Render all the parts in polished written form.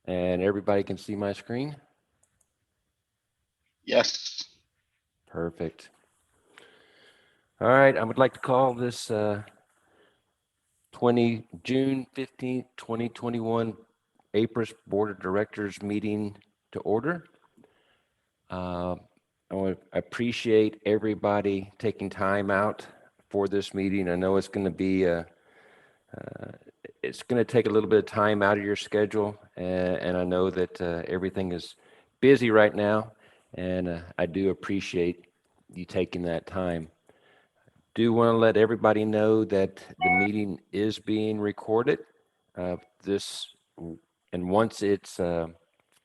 And everybody can see my screen? Yes. Perfect. All right, I would like to call this June 15th, 2021 APRES Board of Directors meeting to order. I appreciate everybody taking time out for this meeting. I know it's going to be it's going to take a little bit of time out of your schedule, and I know that everything is busy right now, and I do appreciate you taking that time. Do want to let everybody know that the meeting is being recorded. And once it's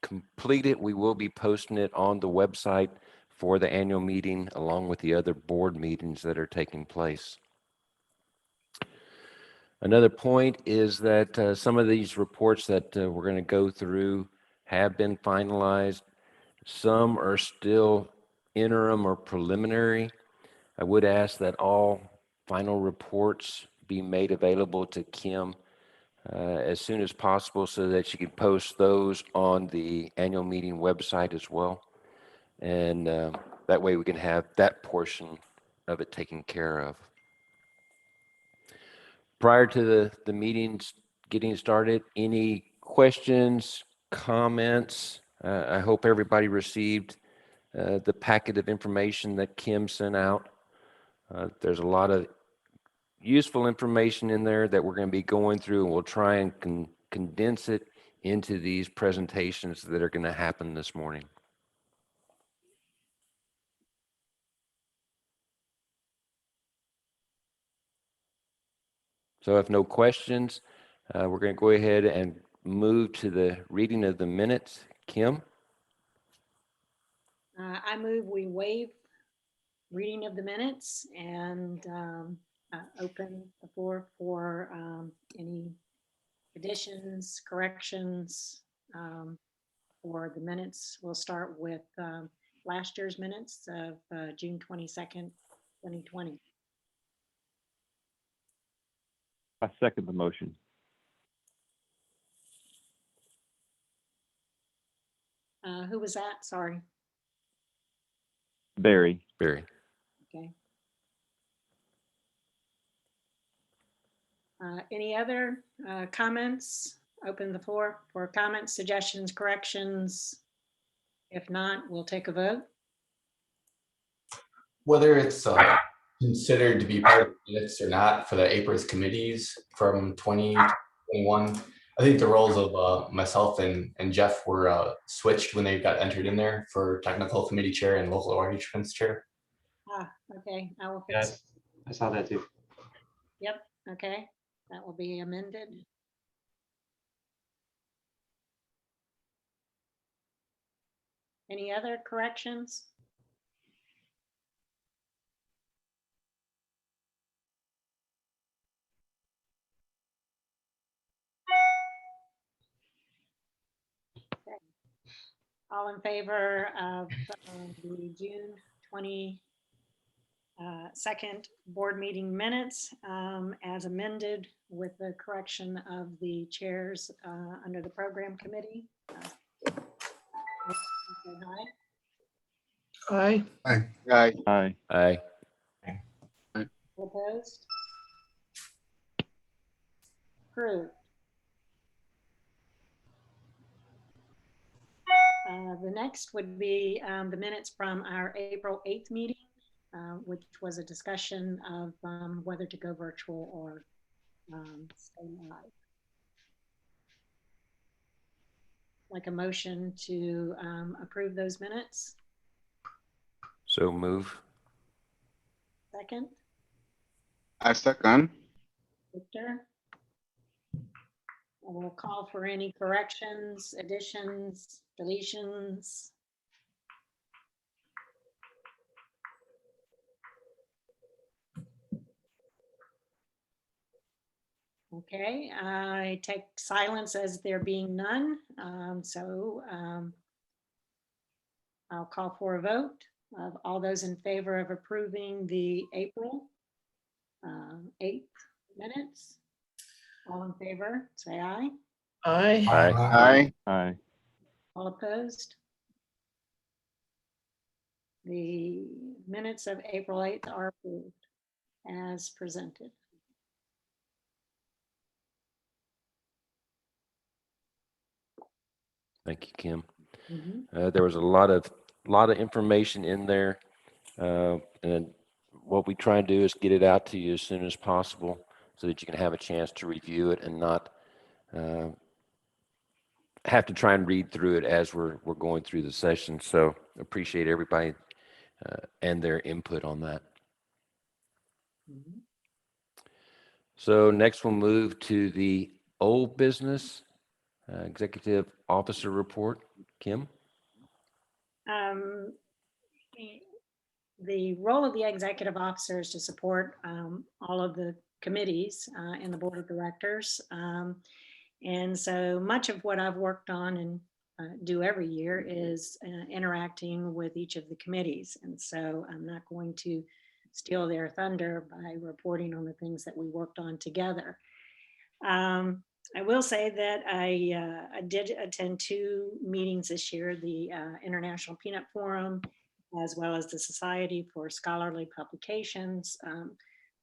completed, we will be posting it on the website for the annual meeting, along with the other board meetings that are taking place. Another point is that some of these reports that we're going to go through have been finalized. Some are still interim or preliminary. I would ask that all final reports be made available to Kim as soon as possible so that she can post those on the annual meeting website as well. And that way we can have that portion of it taken care of. Prior to the meetings getting started, any questions, comments? I hope everybody received the packet of information that Kim sent out. There's a lot of useful information in there that we're going to be going through, and we'll try and condense it into these presentations that are going to happen this morning. So if no questions, we're going to go ahead and move to the reading of the minutes. Kim? I move we waive reading of the minutes and open the floor for any additions, corrections for the minutes. We'll start with last year's minutes of June 22nd, 2020. I second the motion. Who was that? Sorry. Barry. Barry. Okay. Any other comments? Open the floor for comments, suggestions, corrections. If not, we'll take a vote. Whether it's considered to be part of the minutes or not for the APRES committees from 2021, I think the roles of myself and Jeff were switched when they got entered in there for technical committee chair and local arrangements chair. Okay, I will fix it. Yes, I saw that too. Yep, okay, that will be amended. Any other corrections? Okay. All in favor of the June 22nd board meeting minutes as amended with the correction of the chairs under the program committee? Aye. Aye. Aye. Aye. Opposed? Approved. The next would be the minutes from our April 8th meeting, which was a discussion of whether to go virtual or stay live. Like a motion to approve those minutes. So move. Second, I second. Victor. I will call for any corrections, additions, deletions. Okay, I take silence as there being none. I'll call for a vote of all those in favor of approving the April 8th minutes. All in favor, say aye. Aye. Aye. Aye. All opposed? The minutes of April 8th are approved as presented. Thank you, Kim. Mhm. There was a lot of information in there, and what we try and do is get it out to you as soon as possible so that you can have a chance to review it and not have to try and read through it as we're going through the session. So appreciate everybody and their input on that. Mhm. So next we'll move to the old business executive officer report. Kim? The role of the executive officer is to support all of the committees in the board of directors. And so much of what I've worked on and do every year is interacting with each of the committees. And so I'm not going to steal their thunder by reporting on the things that we worked on together. I will say that I did attend 2 meetings this year, the International Peanut Forum, as well as the Society for Scholarly Publications.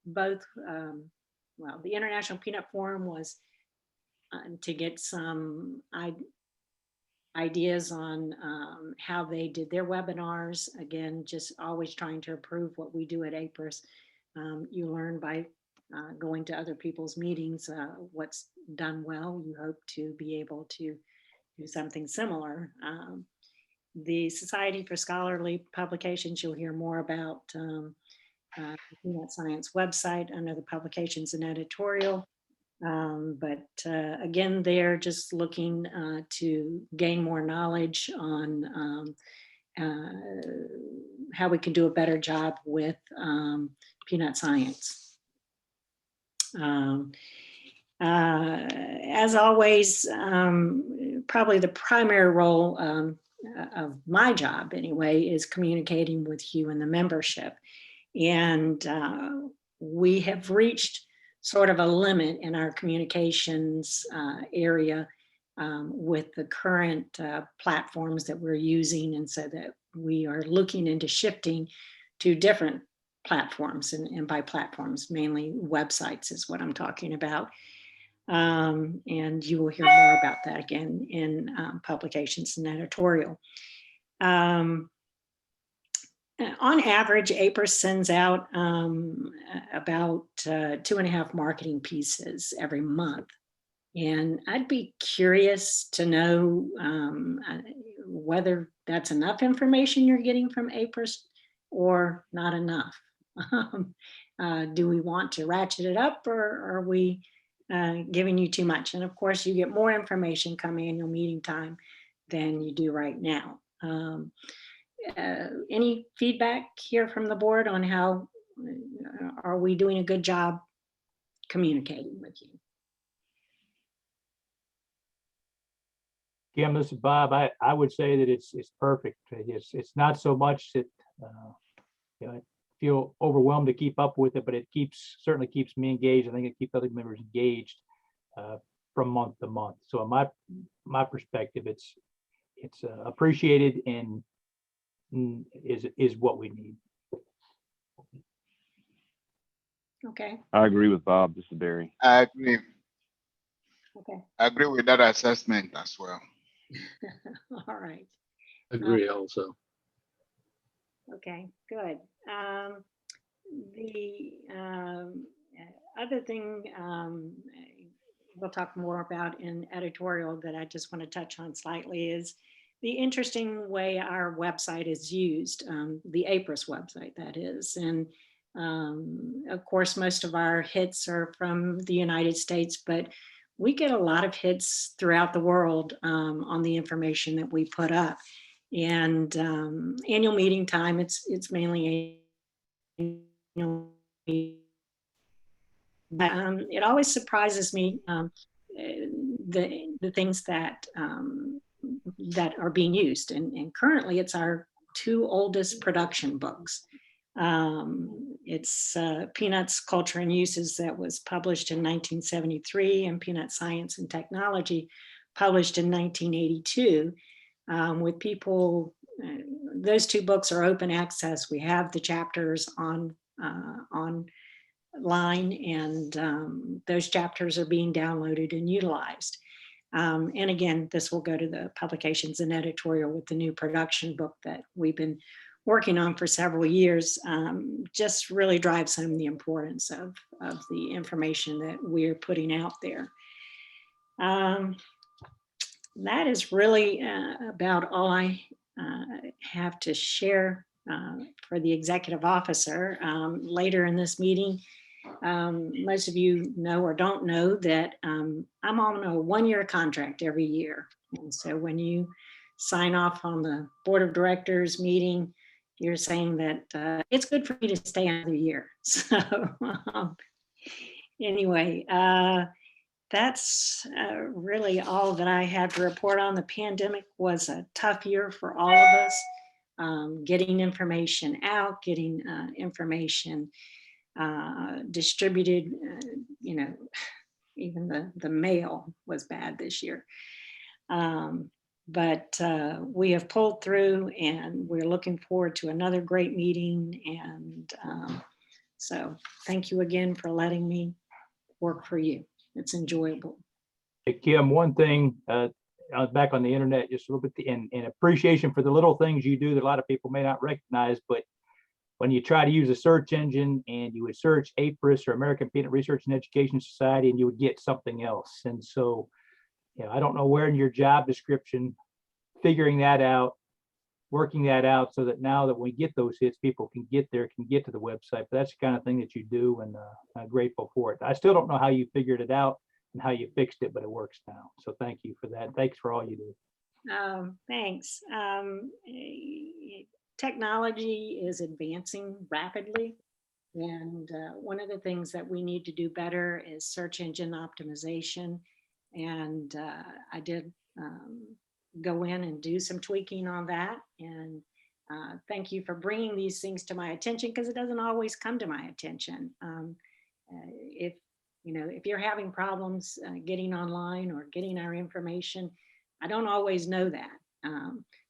Both, well, the International Peanut Forum was to get some ideas on how they did their webinars. Again, just always trying to improve what we do at APRES. You learn by going to other people's meetings, what's done well. You hope to be able to do something similar. The Society for Scholarly Publications, you'll hear more about the Peanut Science website under the publications and editorial. But again, they're just looking to gain more knowledge on how we can do a better job with peanut science. As always, probably the primary role of my job anyway is communicating with you and the membership. And we have reached sort of a limit in our communications area with the current platforms that we're using. And so that we are looking into shifting to different platforms, and by platforms, mainly websites is what I'm talking about. And you will hear more about that again in publications and editorial. On average, APRES sends out about 2.5 marketing pieces every month. And I'd be curious to know whether that's enough information you're getting from APRES or not enough. Do we want to ratchet it up, or are we giving you too much? And of course, you get more information come annual meeting time than you do right now. Any feedback here from the board on how are we doing a good job communicating with you? Kim, this is Bob. I would say that it's perfect. It's not so much that I feel overwhelmed to keep up with it, but it certainly keeps me engaged. I think it keeps other members engaged from month to month. So in my perspective, it's appreciated and is what we need. Okay. I agree with Bob. This is Barry. I agree. Okay. I agree with that assessment as well. All right. Agree also. Okay, good. The other thing we'll talk more about in editorial that I just want to touch on slightly is the interesting way our website is used, the APRES website, that is. And of course, most of our hits are from the United States, but we get a lot of hits throughout the world on the information that we put up. And annual meeting time, it's mainly annual meeting. It always surprises me the things that that are being used, and currently it's our 2 oldest production books. It's Peanuts, Culture and Uses that was published in 1973, and Peanut Science and Technology published in 1982, with people, those two books are open access. We have the chapters online, and those chapters are being downloaded and utilized. And again, this will go to the publications and editorial with the new production book that we've been working on for several years. Just really drives home the importance of the information that we're putting out there. That is really about all I have to share for the executive officer. Later in this meeting, most of you know or don't know that I'm on a one-year contract every year. And so when you sign off on the board of directors meeting, you're saying that it's good for me to stay another year. So anyway, that's really all that I have to report on. The pandemic was a tough year for all of us, getting information out, getting information distributed. You know, even the mail was bad this year. But we have pulled through, and we're looking forward to another great meeting. And so thank you again for letting me work for you. It's enjoyable. Hey, Kim, one thing, I was back on the internet just a little bit, in appreciation for the little things you do that a lot of people may not recognize, but when you try to use a search engine and you would search APRES or American Peanut Research and Education Society, and you would get something else. And so, you know, I don't know where in your job description, figuring that out, working that out so that now that we get those hits, people can get there, can get to the website. But that's the kind of thing that you do, and I'm grateful for it. I still don't know how you figured it out and how you fixed it, but it works now. So thank you for that. Thanks for all you do. Thanks. Technology is advancing rapidly. And one of the things that we need to do better is search engine optimization. And I did go in and do some tweaking on that. And thank you for bringing these things to my attention, because it doesn't always come to my attention. If you're having problems getting online or getting our information, I don't always know that.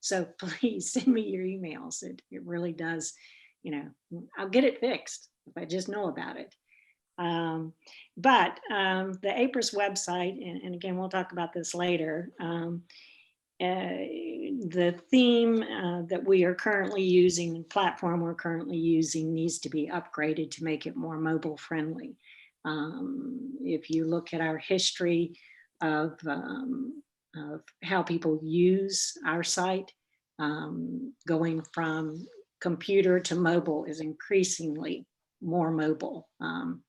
So please send me your emails. It really does, I'll get it fixed if I just know about it. But the APRES website, and again, we'll talk about this later, the theme that we are currently using, the platform we're currently using, needs to be upgraded to make it more mobile friendly. If you look at our history of how people use our site, going from computer to mobile is increasingly more mobile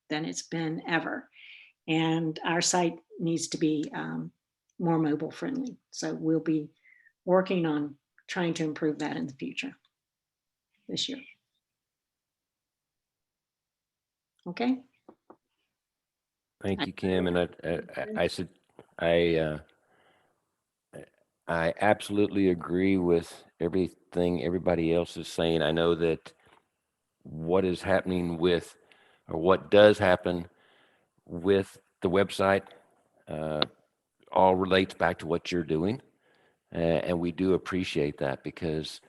than it's been ever. And our site needs to be more mobile friendly. So we'll be working on trying to improve that in the future this year. Okay. Thank you, Kim. And I absolutely agree with everything everybody else is saying. I know that what is happening with, or what does happen with the website, all relates back to what you're doing. And we do appreciate that, because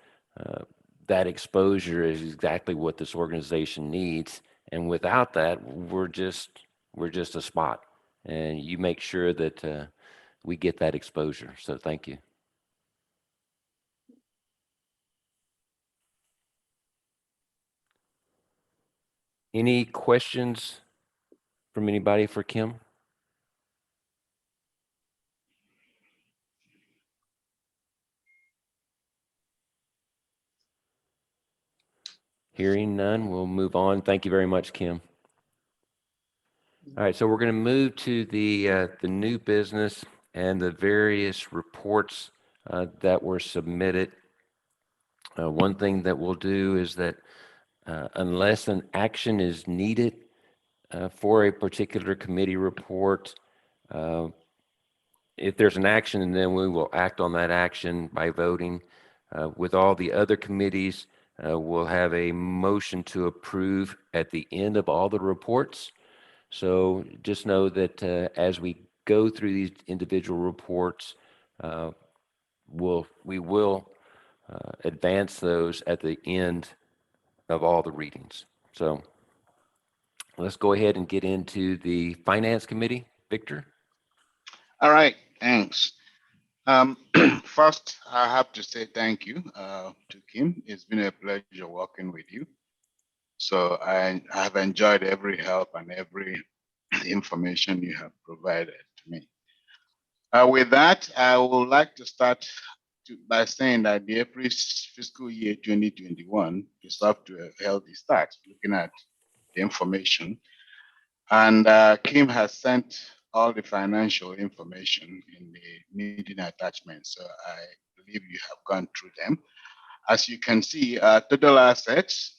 that exposure is exactly what this organization needs. And without that, we're just a spot. And you make sure that we get that exposure. So thank you. Any questions from anybody for Kim? Hearing none, we'll move on. Thank you very much, Kim. All right, so we're going to move to the new business and the various reports that were submitted. One thing that we'll do is that unless an action is needed for a particular committee report, if there's an action, then we will act on that action by voting. With all the other committees, We'll have a motion to approve at the end of all the reports. So just know that as we go through these individual reports, we will advance those at the end of all the readings. So let's go ahead and get into the Finance Committee. Victor? All right, thanks. First, I have to say thank you to Kim. It's been a pleasure working with you. So I have enjoyed every help and every information you have provided to me. With that, I would like to start by saying that the APRES fiscal year 2021 is off to a healthy start, looking at the information. And Kim has sent all the financial information in the meeting attachment, so I believe you have gone through them. As you can see, total assets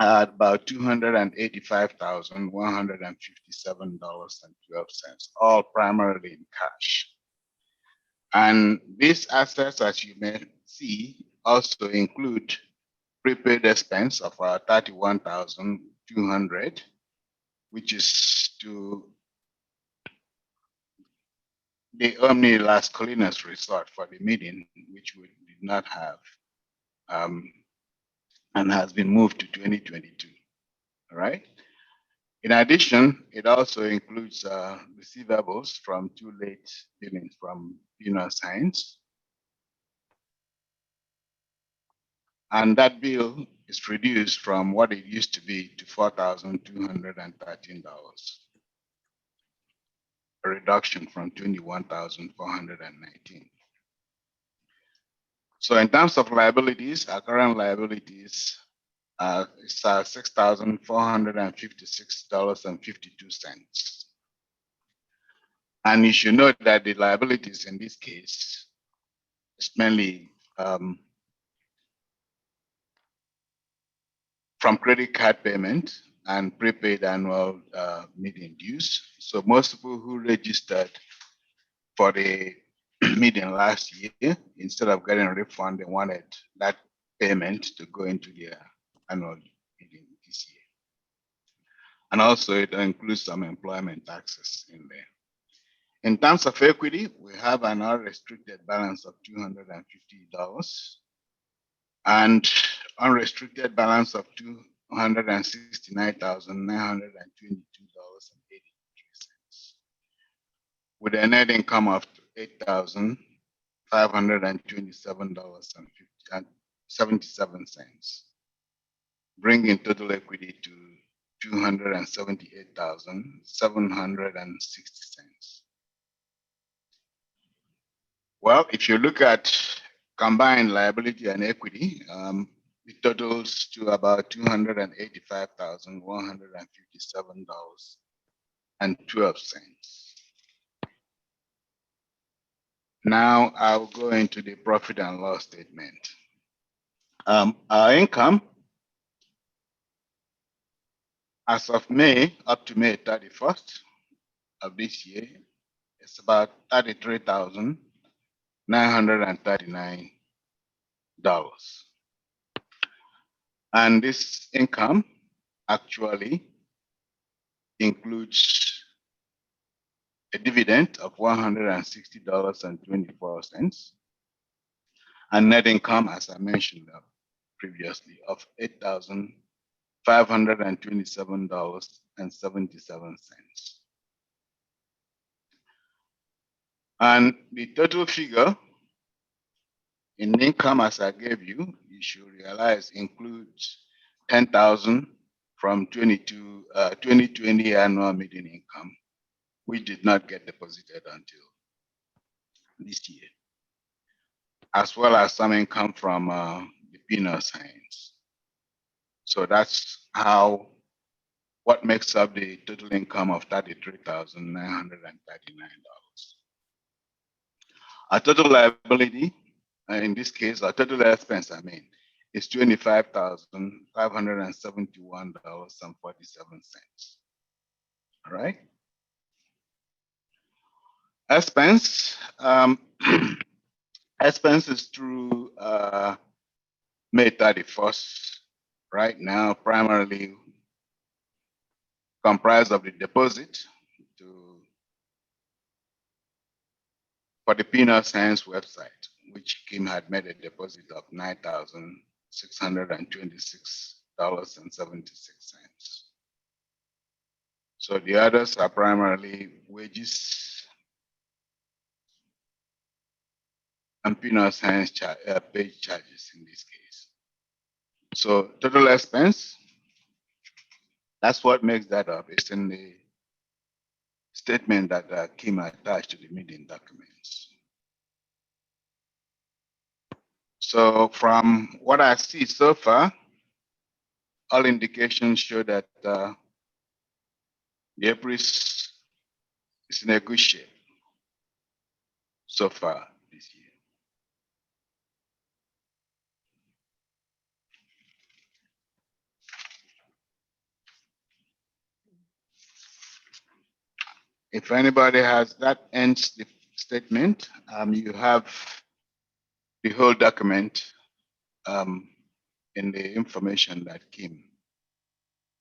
are about $285,157.12, all primarily in cash. And these assets, as you may see, also include prepaid expense of 31,200, which is to the Omni Las Colinas Resort for the meeting, which we did not have, and has been moved to 2022. All right. In addition, it also includes receivables from 2 late billings from Science. And that bill is reduced from what it used to be to $4,213, a reduction from $21,419. So in terms of liabilities, our current liabilities is $6,456.52. And you should note that the liabilities in this case is mainly from credit card payment and prepaid annual meeting dues. So most people who registered for the meeting last year, instead of getting a refund, they wanted that payment to go into their annual meeting this year. And also it includes some employment taxes in there. In terms of equity, we have an unrestricted balance of $250 and unrestricted balance of $269,922.83, with a net income of $8,527.77, bringing total equity to $278,760. Well, if you look at combined liability and equity, it totals to about $285,157.12. Now I'll go into the profit and loss statement. Our income as of May up to May 31st of this year is about $33,939. And this income actually includes a dividend of $160.24 and net income, as I mentioned previously, of $8,527.77. And the total figure in income, as I gave you, you should realize includes $10,000 from 2020 annual meeting income, which did not get deposited until this year, as well as some income from the peanut science. So that's what makes up the total income of $33,939. Our total liability, in this case, our total expense, is $25,571.47. All right. Expense, expenses through May 31st, right now, primarily comprised of the deposit for the Peanut Science website, which Kim had made a deposit of $9,626.76. So the others are primarily wages and Peanut Science page charges in this case. So total expense, that's what makes that up. It's in the statement that Kim attached to the meeting documents. So from what I see so far, all indications show that the APRES is in a good shape so far this year. If anybody has, that ends the statement. You have the whole document in the information that Kim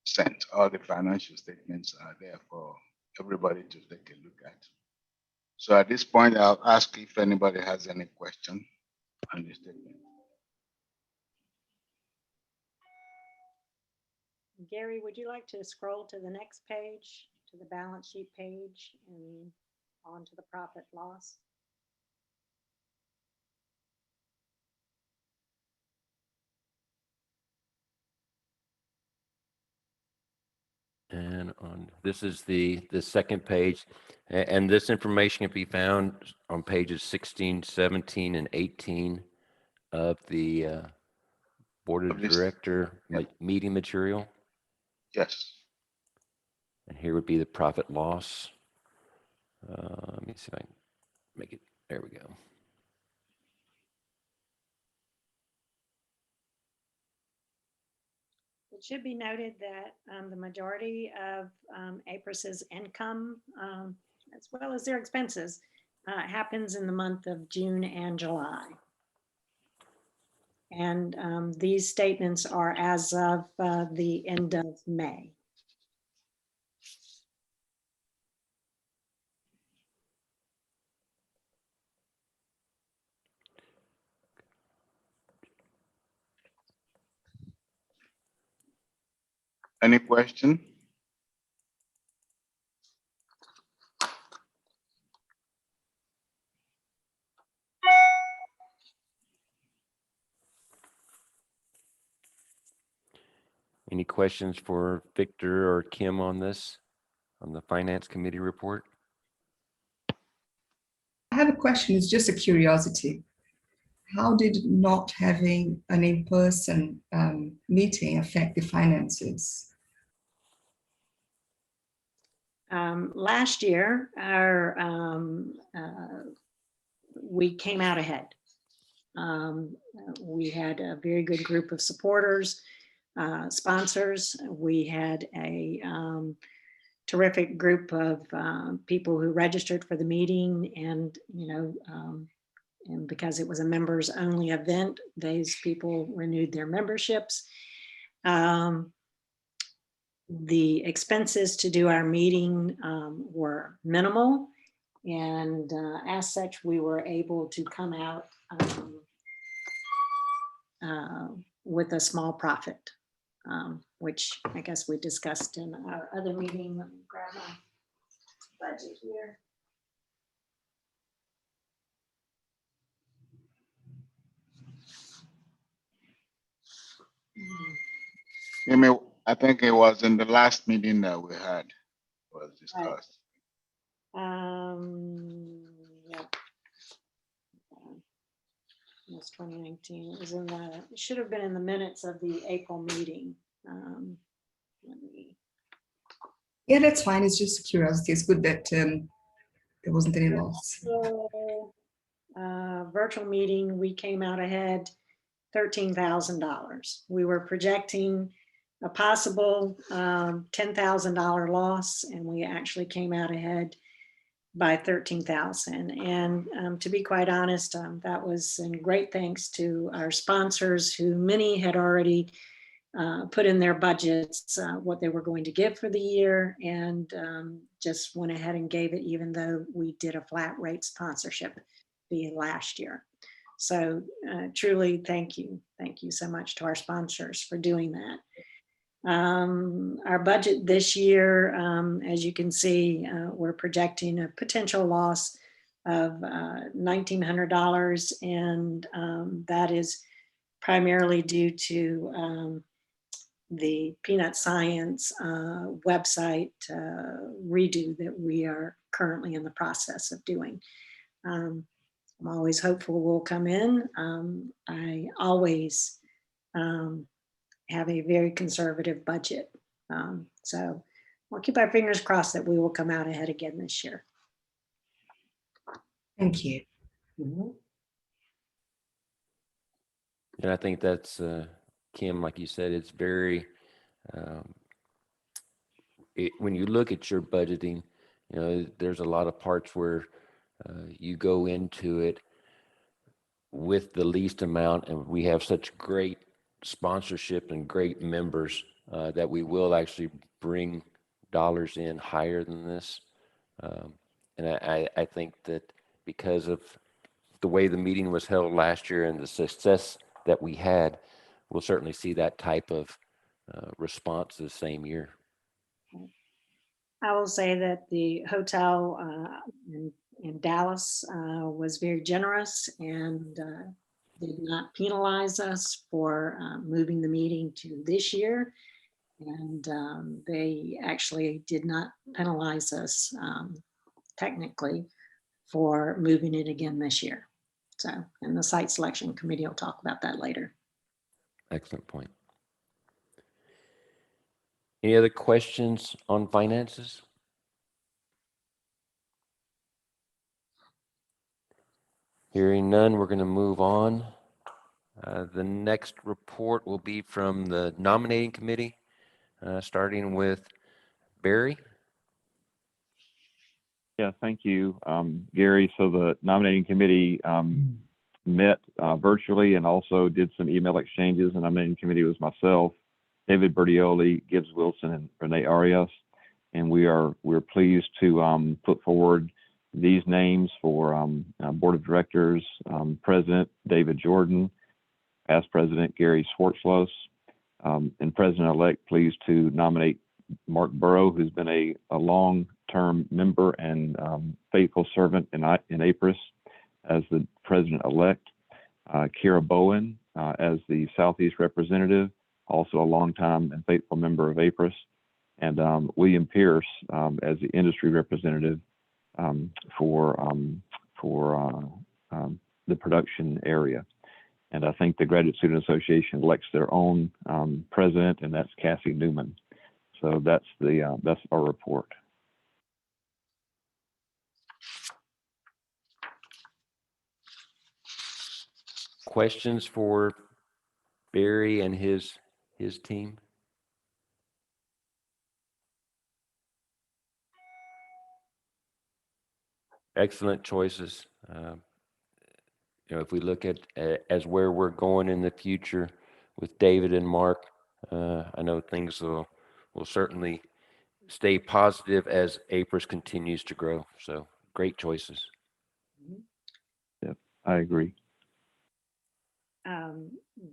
sent. All the financial statements are there for everybody to take a look at. So at this point, I'll ask if anybody has any question on the statement. Gary, would you like to scroll to the next page, to the balance sheet page and on to the profit loss? And on, this is the second page, and this information can be found on pages 16, 17, and 18 of the Board of Of this- Director yeah. meeting material. Yes. And here would be the profit loss. Let me see if I can make it, there we go. It should be noted that the majority of APRES's income, as well as their expenses, happens in the month of June and July. And these statements are as of the end of May. Any question? Any questions for Victor or Kim on this, on the Finance Committee report? I have a question. It's just a curiosity. How did not having an in-person meeting affect the finances? Last year, we came out ahead. We had a very good group of supporters, sponsors. We had a terrific group of people who registered for the meeting, and and because it was a members only event, these people renewed their memberships. The expenses to do our meeting were minimal, and as such, we were able to come out with a small profit, which I guess we discussed in our other meeting. Let me grab my budget here. I think it was in the last meeting that we had was discussed. Yeah. It was 2019. It was in the, it should have been in the minutes of the April meeting. Yeah, that's fine. It's just curiosity. It's good that there wasn't any loss. So, virtual meeting, we came out ahead $13,000. We were projecting a possible $10,000 loss, and we actually came out ahead by 13,000. And to be quite honest, that was in great thanks to our sponsors, who many had already put in their budgets what they were going to give for the year, and just went ahead and gave it, even though we did a flat rate sponsorship fee last year. So truly, thank you. Thank you so much to our sponsors for doing that. Our budget this year, as you can see, we're projecting a potential loss of $1,900, and that is primarily due to the Peanut Science website redo that we are currently in the process of doing. I'm always hopeful we'll come in. I always have a very conservative budget. So we'll keep our fingers crossed that we will come out ahead again this year. Thank you. And I think that's, Kim, like you said, it's very, when you look at your budgeting, you know, there's a lot of parts where you go into it with the least amount, and we have such great sponsorship and great members that we will actually bring dollars in higher than this. And I think that because of the way the meeting was held last year and the success that we had, we'll certainly see that type of response the same year. I will say that the hotel in Dallas was very generous and did not penalize us for moving the meeting to this year. And they actually did not penalize us technically for moving it again this year. So, and the site selection committee will talk about that later. Excellent point. Any other questions on finances? Hearing none, we're going to move on. The next report will be from the nominating committee, starting with Barry. Yeah, thank you, Gary. So the nominating committee met virtually and also did some email exchanges. The nominating committee was myself, David Bertioli, Gibbs Wilson, and Renee Arias. And we're pleased to put forward these names for board of directors: President David Jordan, past President Gary Swartzlos, and President-elect pleased to nominate Mark Barrow, who's been a long-term member and faithful servant in APRES, as the President-elect. Kira Bowen as the Southeast representative, also a longtime and faithful member of APRES, and William Pierce as the industry representative for the production area. And I think the Graduate Student Association elects their own president, and that's Cassie Newman. So that's our report. Questions for Barry and his team? Excellent choices. You know, if we look at as where we're going in the future with David and Mark, I know things will certainly stay positive as APRES continues to grow. So great choices. Yeah, I agree.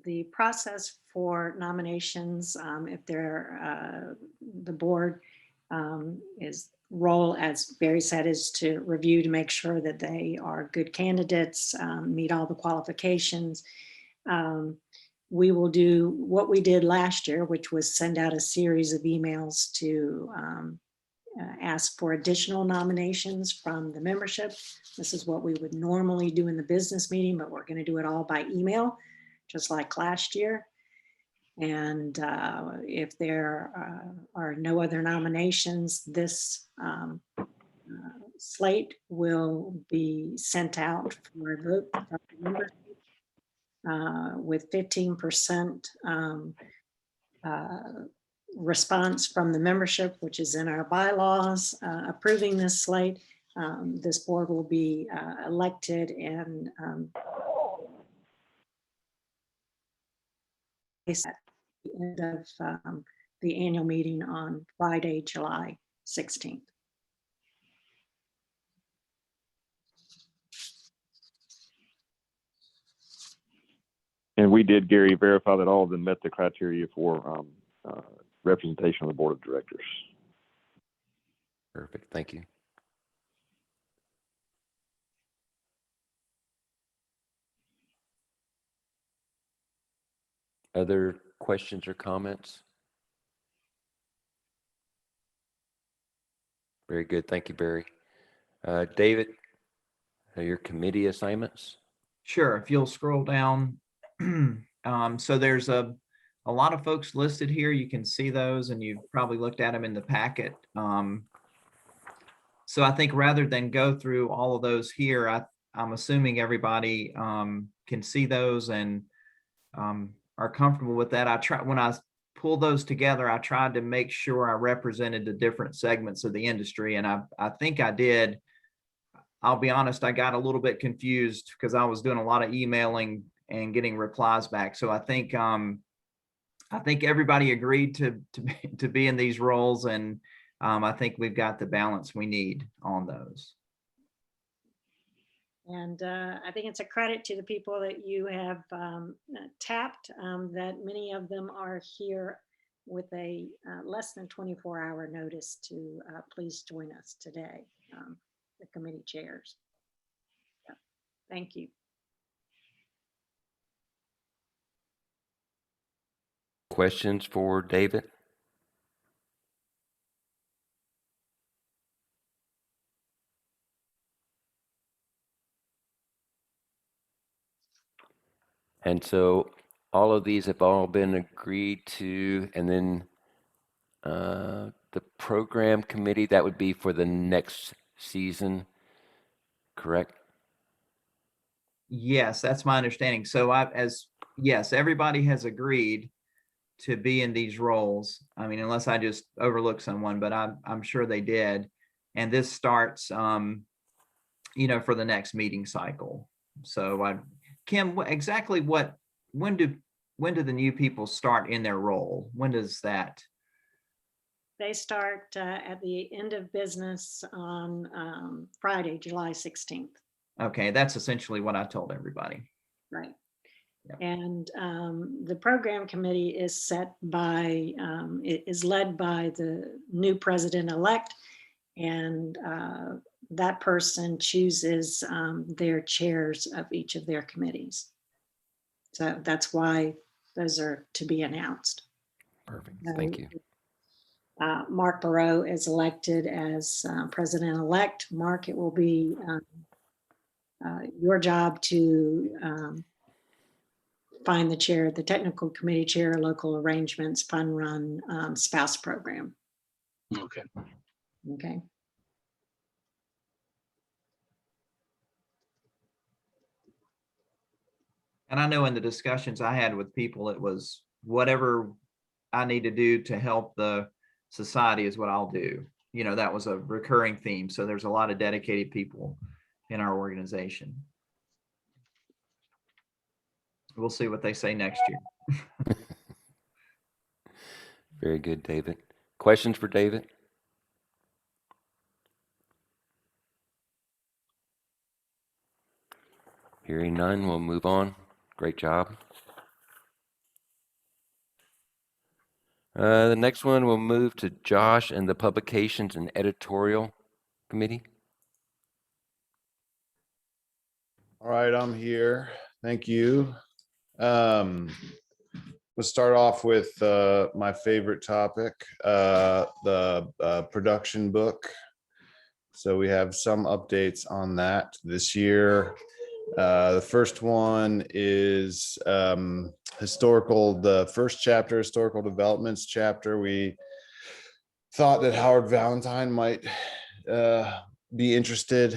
The process for nominations, if they're the board role, as Barry said, is to review to make sure that they are good candidates, meet all the qualifications. We will do what we did last year, which was send out a series of emails to ask for additional nominations from the membership. This is what we would normally do in the business meeting, but we're going to do it all by email, just like last year. And if there are no other nominations, this slate will be sent out for a vote from the membership with 15% response from the membership, which is in our bylaws, approving this slate, this board will be elected and at the end of the annual meeting on Friday, July 16th. And we did, Gary, verify that all of them met the criteria for representation on the board of directors. Perfect. Thank you. Other questions or comments? Very good. Thank you, Barry. David, your committee assignments? Sure, if you'll scroll down. So there's a lot of folks listed here. You can see those and you've probably looked at them in the packet. So I think rather than go through all of those here, I'm assuming everybody can see those and are comfortable with that. When I pulled those together, I tried to make sure I represented the different segments of the industry, and I think I did. I'll be honest, I got a little bit confused because I was doing a lot of emailing and getting replies back. So I think everybody agreed to be in these roles, and I think we've got the balance we need on those. And I think it's a credit to the people that you have tapped, that many of them are here with a less than 24-hour notice to please join us today, the committee chairs. Yeah. Thank you. Questions for David? And so all of these have all been agreed to, and then the program committee, that would be for the next season, correct? Yes, that's my understanding. So yes, everybody has agreed to be in these roles. I mean, unless I just overlooked someone, but I'm sure they did. And this starts, for the next meeting cycle. So Kim, when do the new people start in their role? When does that? They start at the end of business on Friday, July 16th. Okay, that's essentially what I told everybody. Right. Yep. And the program committee is set by, is led by the new president-elect, and that person chooses their chairs of each of their committees. So that's why those are to be announced. Perfect. Thank you. Mark Barrow is elected as president-elect. Mark, it will be your job to find the chair, the technical committee chair, local arrangements, fund run, spouse program. Okay. Okay. And I know in the discussions I had with people, it was whatever I need to do to help the society is what I'll do. That was a recurring theme. So there's a lot of dedicated people in our organization. We'll see what they say next year. Very good, David. Questions for David? Hearing none, we'll move on. Great job. The next one, we'll move to Josh and the Publications and Editorial Committee. All right, I'm here. Thank you. Let's start off with my favorite topic, the production book. So we have some updates on that this year. The first one is the first chapter, historical developments chapter. We thought that Howard Valentine might be interested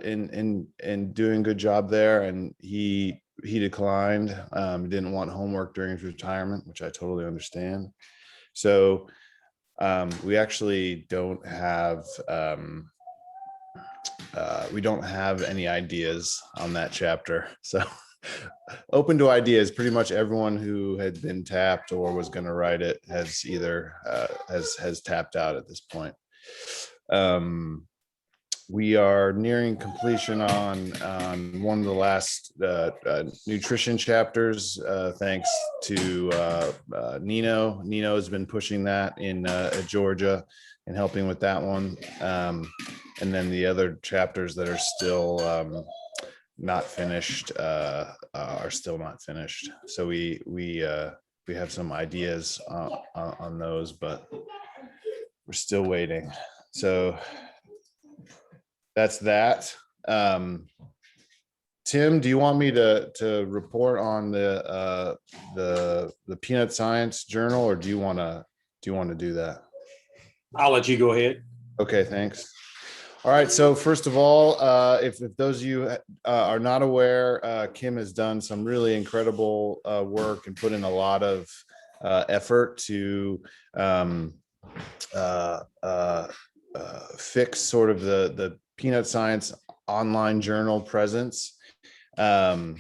in doing a good job there, and he declined. He didn't want homework during his retirement, which I totally understand. So we actually don't have we don't have any ideas on that chapter. So open to ideas. Pretty much everyone who had been tapped or was going to write it has either has tapped out at this point. We are nearing completion on one of the last nutrition chapters, thanks to Nino. Nino has been pushing that in Georgia and helping with that one. And then the other chapters that are still not finished are still not finished. So we have some ideas on those, but we're still waiting. So that's that. Tim, do you want me to report on the Peanut Science Journal, or do you want to do that? I'll let you go ahead. Okay, thanks. All right. So first of all, if those of you are not aware, Kim has done some really incredible work and put in a lot of effort to fix sort of the Peanut Science online journal presence. The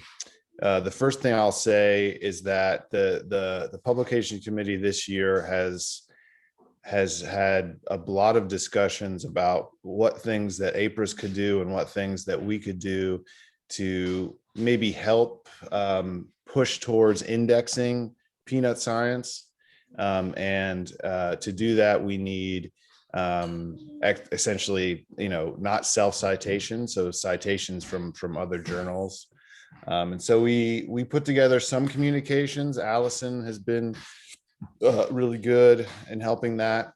first thing I'll say is that the publication committee this year has had a lot of discussions about what things that APRES could do and what things that we could do to maybe help push towards indexing Peanut Science. And to do that, we need essentially, not self-citation, so citations from other journals. And so we put together some communications. Allison has been really good in helping that.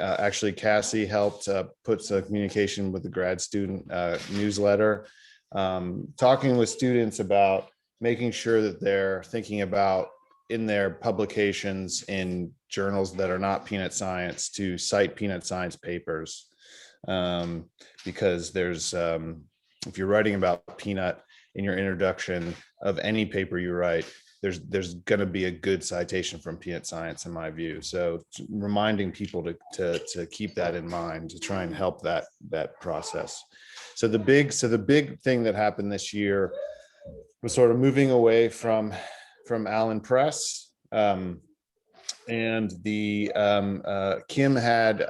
Actually Cassie helped put some communication with the grad student newsletter, talking with students about making sure that they're thinking about in their publications in journals that are not Peanut Science to cite Peanut Science papers. Because there's, if you're writing about peanut in your introduction of any paper you write, there's going to be a good citation from Peanut Science in my view. So reminding people to keep that in mind, to try and help that process. So the big thing that happened this year was sort of moving away from Allen Press, and the Kim had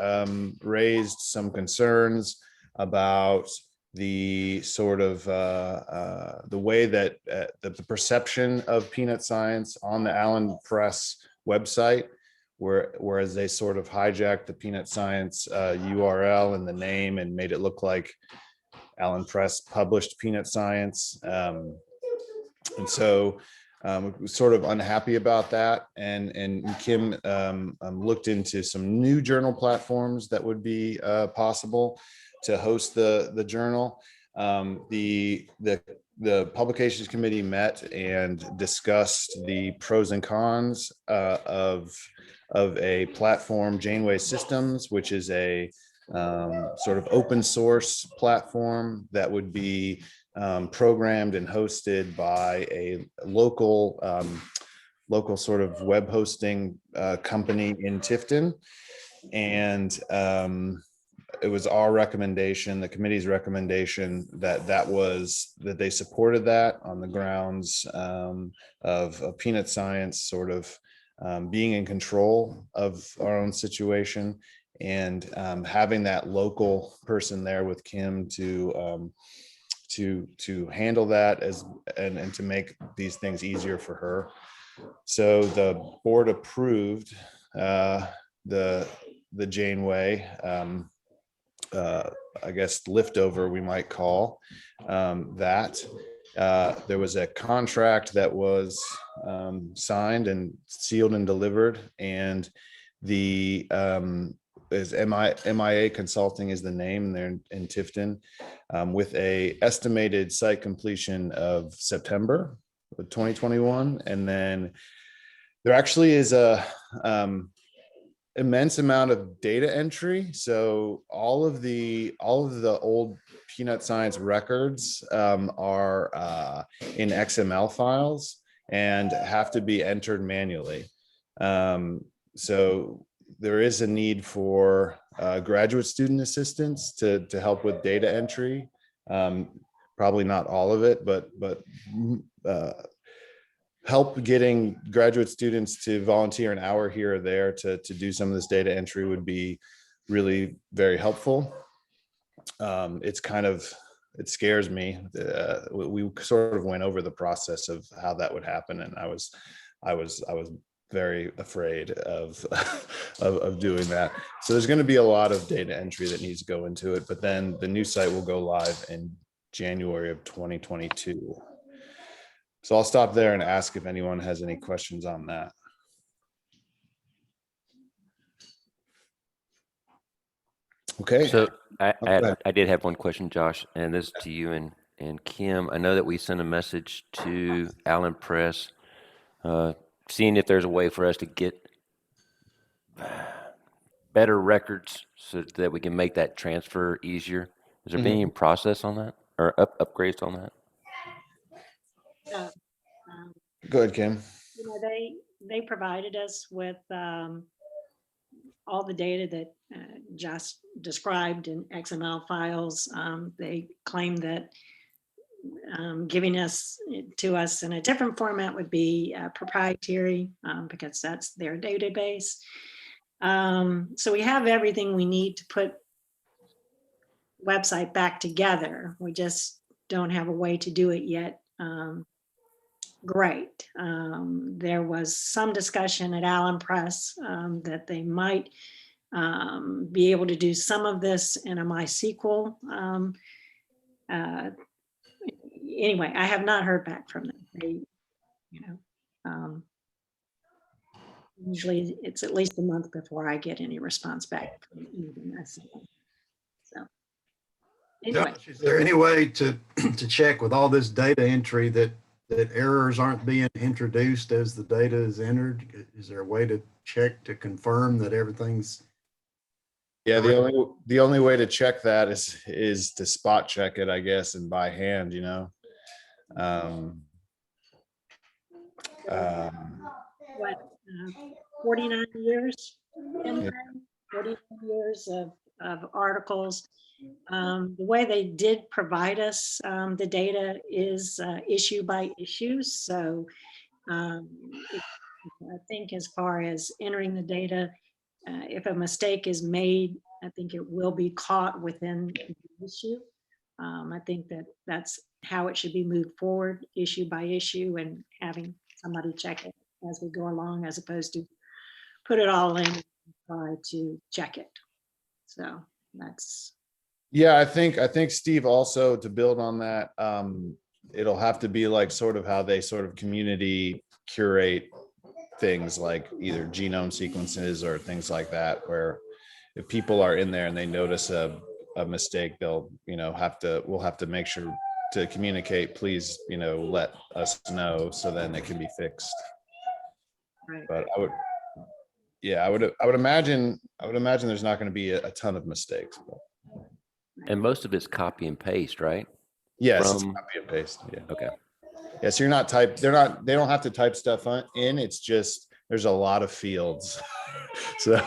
raised some concerns about the sort of the way that the perception of Peanut Science on the Allen Press website, whereas they sort of hijacked the Peanut Science URL and the name and made it look like Allen Press published Peanut Science. And so was sort of unhappy about that, and Kim looked into some new journal platforms that would be possible to host the journal. The publications committee met and discussed the pros and cons of a platform, Janeway Systems, which is a sort of open source platform that would be programmed and hosted by a local sort of web hosting company in Tifton. And it was our recommendation, the committee's recommendation, that they supported that on the grounds of Peanut Science sort of being in control of our own situation, and having that local person there with Kim to handle that and to make these things easier for her. So the board approved the Janeway, I guess liftover we might call that. There was a contract that was signed and sealed and delivered, and the is MIA Consulting is the name. They're in Tifton, with a estimated site completion of September of 2021. And then there actually is a immense amount of data entry. So all of the old Peanut Science records are in XML files and have to be entered manually. So there is a need for graduate student assistants to help with data entry. Probably not all of it, but help getting graduate students to volunteer an hour here or there to do some of this data entry would be really very helpful. It's kind of, it scares me. We sort of went over the process of how that would happen, and I was very afraid of of doing that. So there's going to be a lot of data entry that needs to go into it, but then the new site will go live in January of 2022. So I'll stop there and ask if anyone has any questions on that. Okay. So I, Go ahead. I did have one question, Josh, and this is to you and Kim. I know that we sent a message to APRES, seeing if there's a way for us to get better records so that we can make that transfer easier. Has there been any process on that or upgrades on that? Go ahead, Kim. You know, they provided us with all the data that Josh described in XML files. They claim that giving to us in a different format would be proprietary because that's their database. So we have everything we need to put website back together. We just don't have a way to do it yet. Great. There was some discussion at APRES that they might be able to do some of this in a MySQL. Anyway, I have not heard back from them. They, usually it's at least a month before I get any response back from anything I send them. So anyway. Josh, is there any way to check with all this data entry that errors aren't being introduced as the data is entered? Is there a way to check to confirm that everything's? Yeah, the only way to check that is to spot check it, I guess, and by hand, you know. What, 49 years? Yeah. 49 years of articles. The way they did provide us the data is issue by issue. So I think as far as entering the data, if a mistake is made, I think it will be caught within the issue. I think that's how it should be moved forward, issue by issue, and having somebody check it as we go along, as opposed to put it all in and try to check it. So that's. Yeah, I think Steve, also to build on that, it'll have to be like sort of how they sort of community curate things like either genome sequences or things like that, where if people are in there and they notice a mistake, they'll, we'll have to make sure to communicate, please, let us know, so then it can be fixed. Right. But I would imagine there's not going to be a ton of mistakes. And most of it's copy and paste, right? Yes, it's copy and paste. Yeah. Okay. Yeah, so they don't have to type stuff in. It's just, there's a lot of fields. So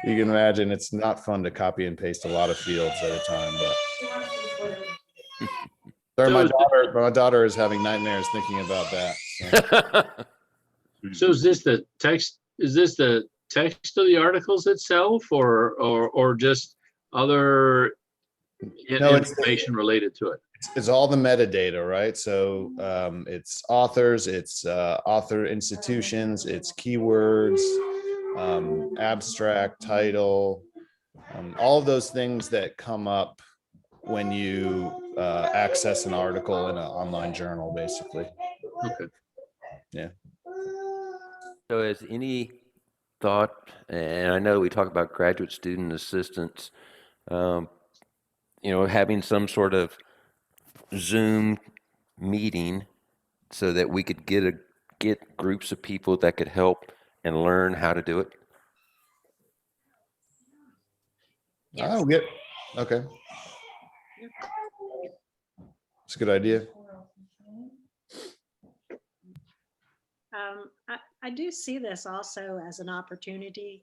you can imagine it's not fun to copy and paste a lot of fields at a time, but sorry, my daughter is having nightmares thinking about that. So is this the text? Is this the text of the articles itself, or just other information related to it? It's all the metadata, right? So it's authors, it's author institutions, it's keywords, abstract, title, all of those things that come up when you access an article in an online journal, basically. Okay. Yeah. So has any thought, and I know we talk about graduate student assistants, having some sort of Zoom meeting so that we could get groups of people that could help and learn how to do it? Yes. Oh, good. Okay. It's a good idea. I do see this also as an opportunity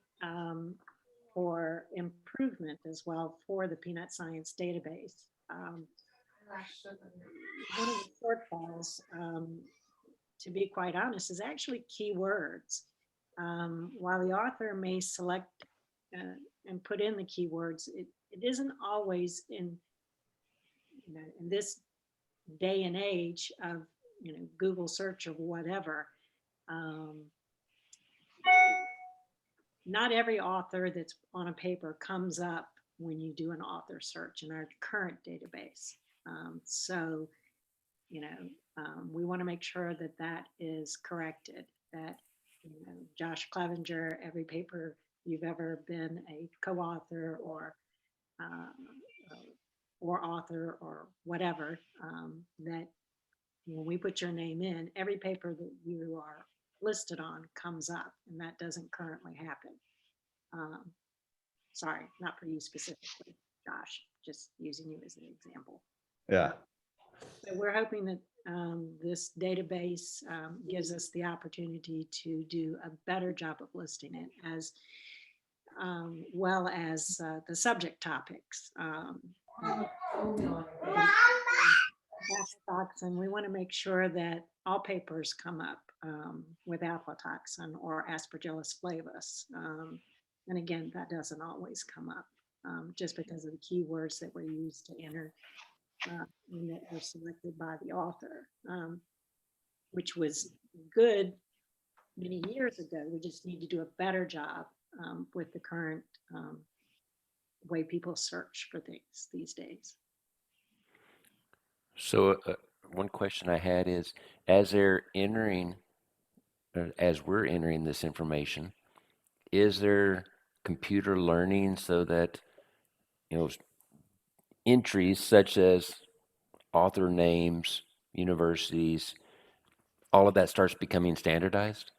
for improvement as well for the peanut science database. One of the shortfalls, to be quite honest, is actually keywords. While the author may select and put in the keywords, it isn't always in this day and age of Google search or whatever. Not every author that's on a paper comes up when you do an author search in our current database. So, we want to make sure that that is corrected, that, Josh Clevenger, every paper you've ever been a co-author or author or whatever, that when we put your name in, every paper that you are listed on comes up, and that doesn't currently happen. Sorry, not for you specifically, Josh, just using you as an example. Yeah. So we're hoping that this database gives us the opportunity to do a better job of listing it, as well as the subject topics. Aflatoxin, we want to make sure that all papers come up with aflatoxin or Aspergillus flavus. And again, that doesn't always come up just because of the keywords that were used to enter and that were selected by the author, which was good many years ago. We just need to do a better job with the current way people search for things these days. So one question I had is, as we're entering this information, is there computer learning so that, entries such as author names, universities, all of that starts becoming standardized?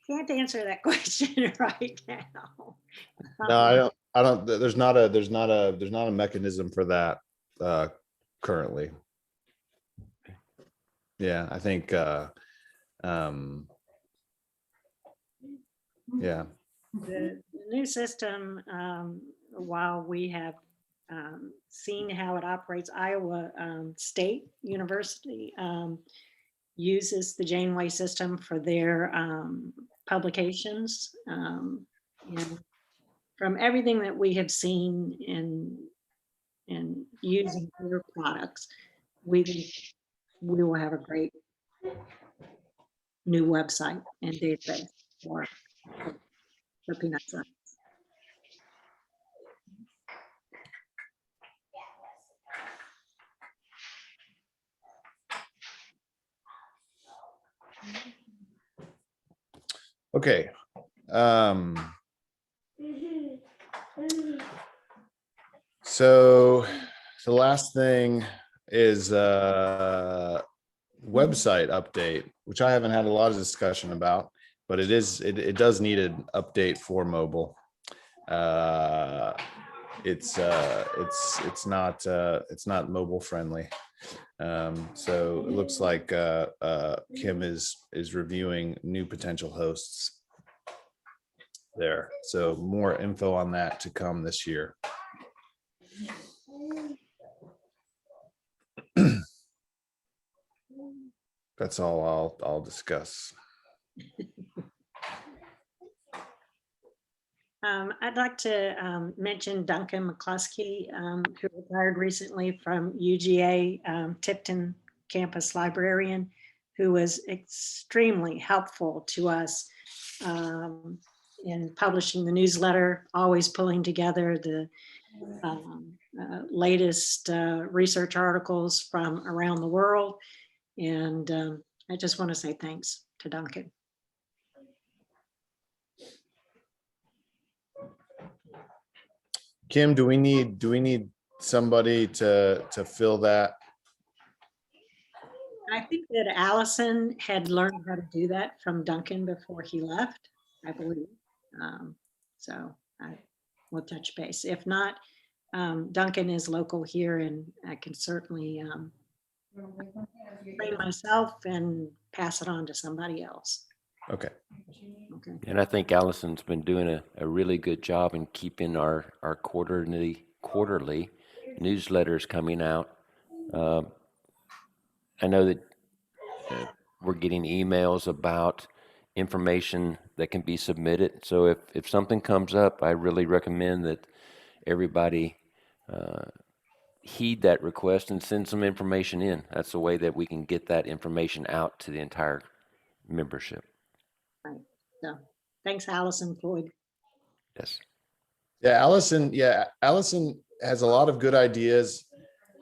Can't answer that question right now. No, I don't, there's not a mechanism for that currently. Yeah, I think yeah. The new system, while we have seen how it operates, Iowa State University uses the Janeway system for their publications. And from everything that we have seen in using their products, we will have a great new website and database for peanut science. Okay. So the last thing is website update, which I haven't had a lot of discussion about, but it does need an update for mobile. It's not mobile friendly. So it looks like Kim is reviewing new potential hosts there. So more info on that to come this year. That's all I'll discuss. I'd like to mention Duncan McCluskey, who retired recently from UGA Tipton campus librarian, who was extremely helpful to us in publishing the newsletter, always pulling together the latest research articles from around the world. And I just want to say thanks to Duncan. Kim, do we need somebody to fill that? I think that Allison had learned how to do that from Duncan before he left, I believe. So I will touch base. If not, Duncan is local here, and I can certainly train myself and pass it on to somebody else. Okay. Okay. And I think Allison's been doing a really good job in keeping our quarterly newsletters coming out. I know that we're getting emails about information that can be submitted. So if something comes up, I really recommend that everybody heed that request and send some information in. That's the way that we can get that information out to the entire membership. Right. So thanks, Allison Floyd. Yes. Yeah, Allison has a lot of good ideas.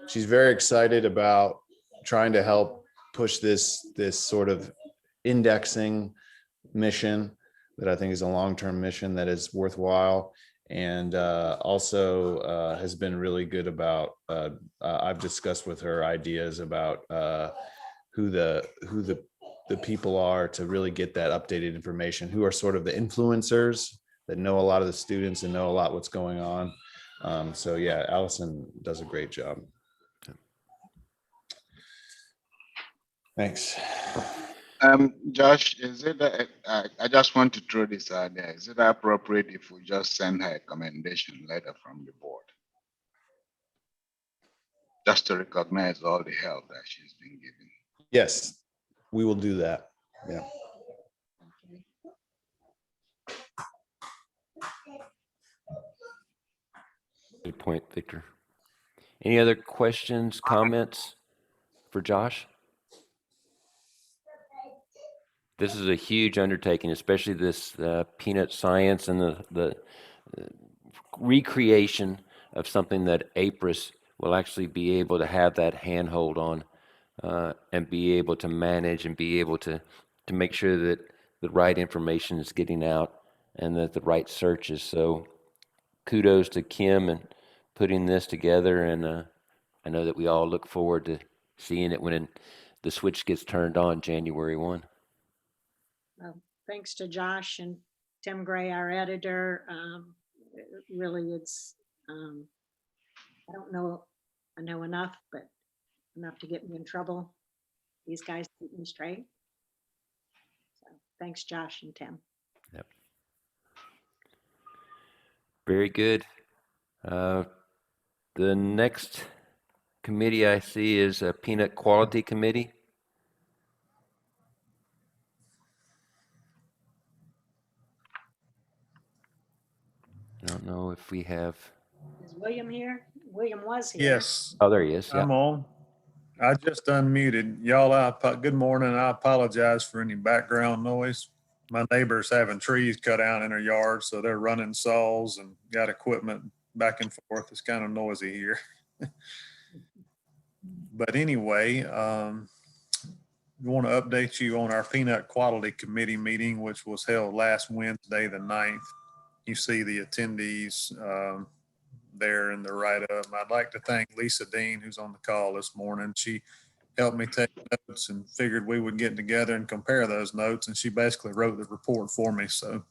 She's very excited about trying to help push this sort of indexing mission that I think is a long-term mission that is worthwhile, and also has been really good about I've discussed with her ideas about who the people are to really get that updated information, who are sort of the influencers that know a lot of the students and know a lot what's going on. So yeah, Allison does a great job. Thanks. Josh, is it, I just want to throw this out there. Is it appropriate if we just send her a commendation letter from the board? Just to recognize all the help that she's been given. Yes, we will do that. Yeah. Good point, Victor. Any other questions, comments for Josh? This is a huge undertaking, especially this peanut science and the recreation of something that APRES will actually be able to have that handhold on and be able to manage and be able to make sure that the right information is getting out and that the right searches. So kudos to Kim and putting this together, and I know that we all look forward to seeing it when the switch gets turned on January 1. Thanks to Josh and Tim Gray, our editor. Really, it's, I don't know, I know enough, but enough to get me in trouble. These guys keep me straight. So thanks, Josh and Tim. Yep. Very good. The next committee I see is a Peanut Quality Committee. I don't know if we have. Is William here? William was here. Yes, Oh, there he is. Yeah. I'm on. I just unmuted. Y'all, good morning. I apologize for any background noise. My neighbor's having trees cut down in her yard, so they're running saws and got equipment back and forth. It's kind of noisy here. But anyway, we want to update you on our Peanut Quality Committee meeting, which was held last Wednesday, the 9th. You see the attendees there in the write-up. I'd like to thank Lisa Dean, who's on the call this morning. She helped me take notes and figured we would get together and compare those notes, and she basically wrote the report for me, so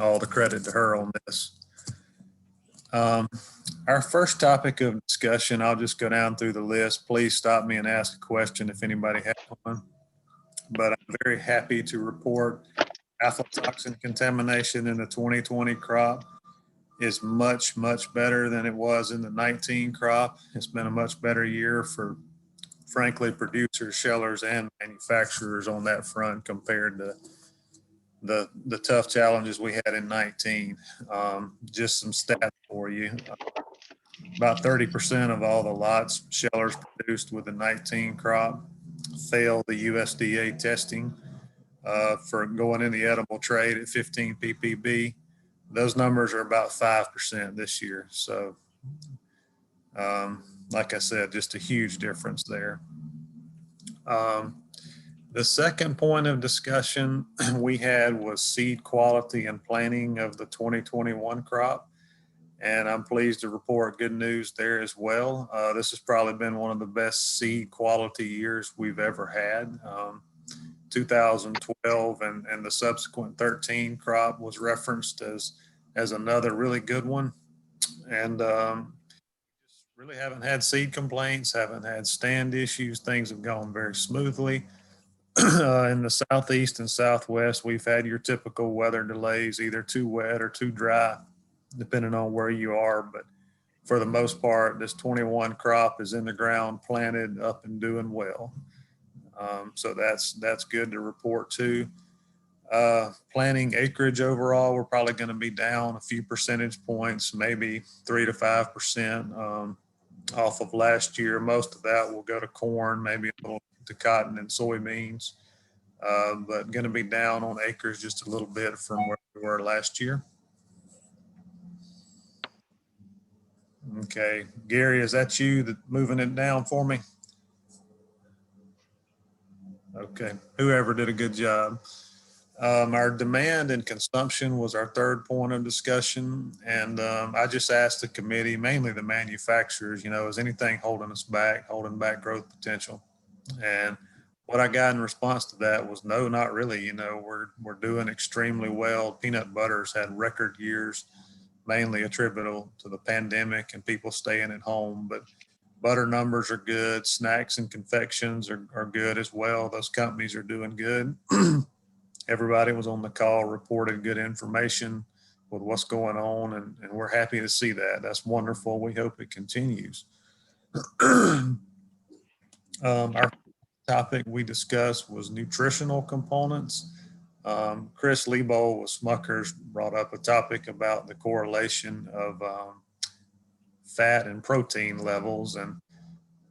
all the credit to her on this. Our first topic of discussion, I'll just go down through the list. Please stop me and ask a question if anybody has one. But I'm very happy to report aflatoxin contamination in the 2020 crop is much, much better than it was in the 19 crop. It's been a much better year for, frankly, producers, shellers, and manufacturers on that front compared to the tough challenges we had in 19. Just some stats for you. About 30% of all the lots shellers produced with the 19 crop failed the USDA testing for going in the edible trade at 15 ppb. Those numbers are about 5% this year. So, like I said, just a huge difference there. The second point of discussion we had was seed quality and planting of the 2021 crop. And I'm pleased to report good news there as well. This has probably been one of the best seed quality years we've ever had. 2012 and the subsequent 13 crop was referenced as another really good one. And really haven't had seed complaints, haven't had stand issues. Things have gone very smoothly. In the southeast and southwest, we've had your typical weather delays, either too wet or too dry, depending on where you are. But for the most part, this 21 crop is in the ground, planted, up and doing well. So that's good to report too. Planting acreage overall, we're probably going to be down a few percentage points, maybe 3 to 5% off of last year. Most of that will go to corn, maybe a little to cotton and soybeans, but going to be down on acres just a little bit from where we were last year. Okay, Gary, is that you that moving it down for me? Okay, whoever did a good job. Our demand and consumption was our third point of discussion. And I just asked the committee, mainly the manufacturers, is anything holding us back, holding back growth potential? And what I got in response to that was no, not really. We're doing extremely well. Peanut butters had record years, mainly attributable to the pandemic and people staying at home. But butter numbers are good. Snacks and confections are good as well. Those companies are doing good. Everybody was on the call, reported good information with what's going on, and we're happy to see that. That's wonderful. We hope it continues. Our topic we discussed was nutritional components. Chris Lebo with Smuckers brought up a topic about the correlation of fat and protein levels, and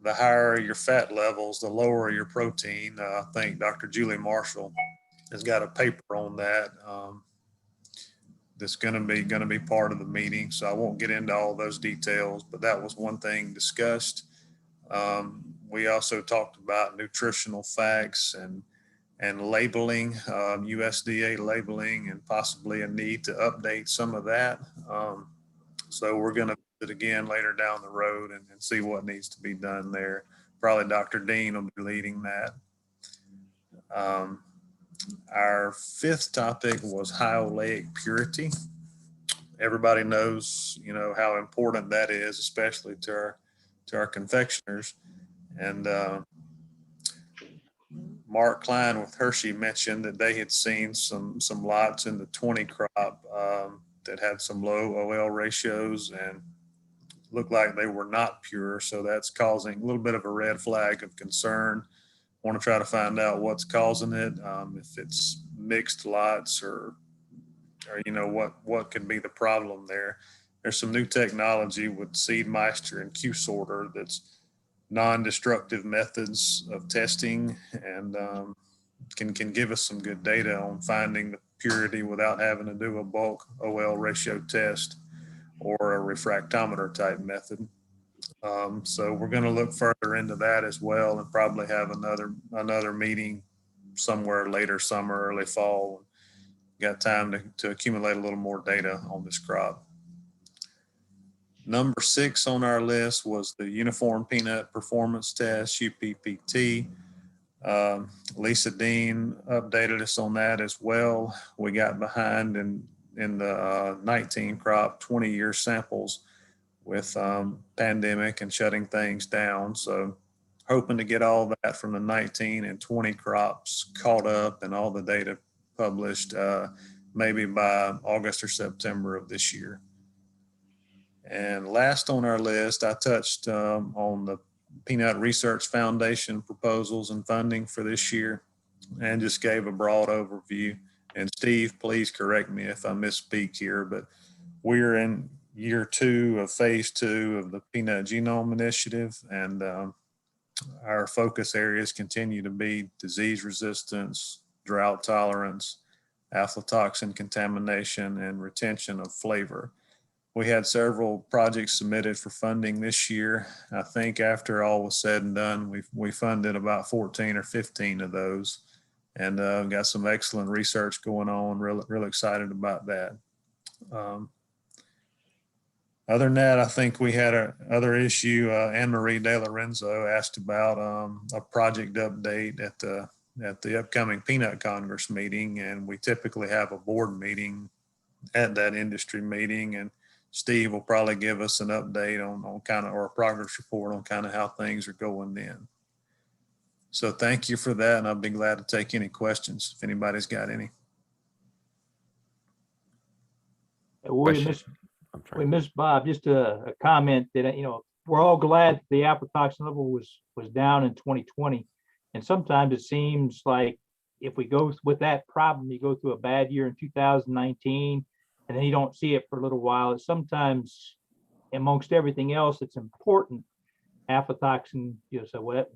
the higher your fat levels, the lower your protein. I think Dr. Julie Marshall has got a paper on that that's going to be part of the meeting. So I won't get into all those details, but that was one thing discussed. We also talked about nutritional facts and labeling, USDA labeling, and possibly a need to update some of that. So we're going to do it again later down the road and see what needs to be done there. Probably Dr. Dean will be leading that. Our fifth topic was high oleic purity. Everybody knows, how important that is, especially to our confectioners. And Mark Klein with Hershey mentioned that they had seen some lots in the 20 crop that had some low OL ratios and looked like they were not pure. So that's causing a little bit of a red flag of concern. Want to try to find out what's causing it, if it's mixed lots or what could be the problem there. There's some new technology with Seed Meister and Q Sorter that's non-destructive methods of testing and can give us some good data on finding the purity without having to do a bulk OL ratio test or a refractometer type method. So we're going to look further into that as well and probably have another meeting somewhere later summer, early fall. Got time to accumulate a little more data on this crop. Number 6 on our list was the Uniform Peanut Performance Test, UPPT. Lisa Dean updated us on that as well. We got behind in the 19 crop 20-year samples with pandemic and shutting things down. So hoping to get all that from the 19 and 20 crops caught up and all the data published maybe by August or September of this year. And last on our list, I touched on the Peanut Research Foundation proposals and funding for this year and just gave a broad overview. And Steve, please correct me if I misspeak here, but we're in year 2 of phase 2 of the Peanut Genome Initiative, and our focus areas continue to be disease resistance, drought tolerance, aflatoxin contamination, and retention of flavor. We had several projects submitted for funding this year. I think after all was said and done, we funded about 14 or 15 of those, and got some excellent research going on. Real excited about that. Other than that, I think we had another issue. Anne-Marie De Lorenzo asked about a project update at the upcoming Peanut Congress meeting, and we typically have a board meeting at that industry meeting, and Steve will probably give us an update on kind of, or a progress report on kind of how things are going then. So thank you for that, and I'll be glad to take any questions if anybody's got any. We miss Bob. Just a comment that, we're all glad the aflatoxin level was down in 2020. And sometimes it seems like if we go with that problem, you go through a bad year in 2019, and then you don't see it for a little while. It's sometimes amongst everything else, it's important. Aflatoxin, so what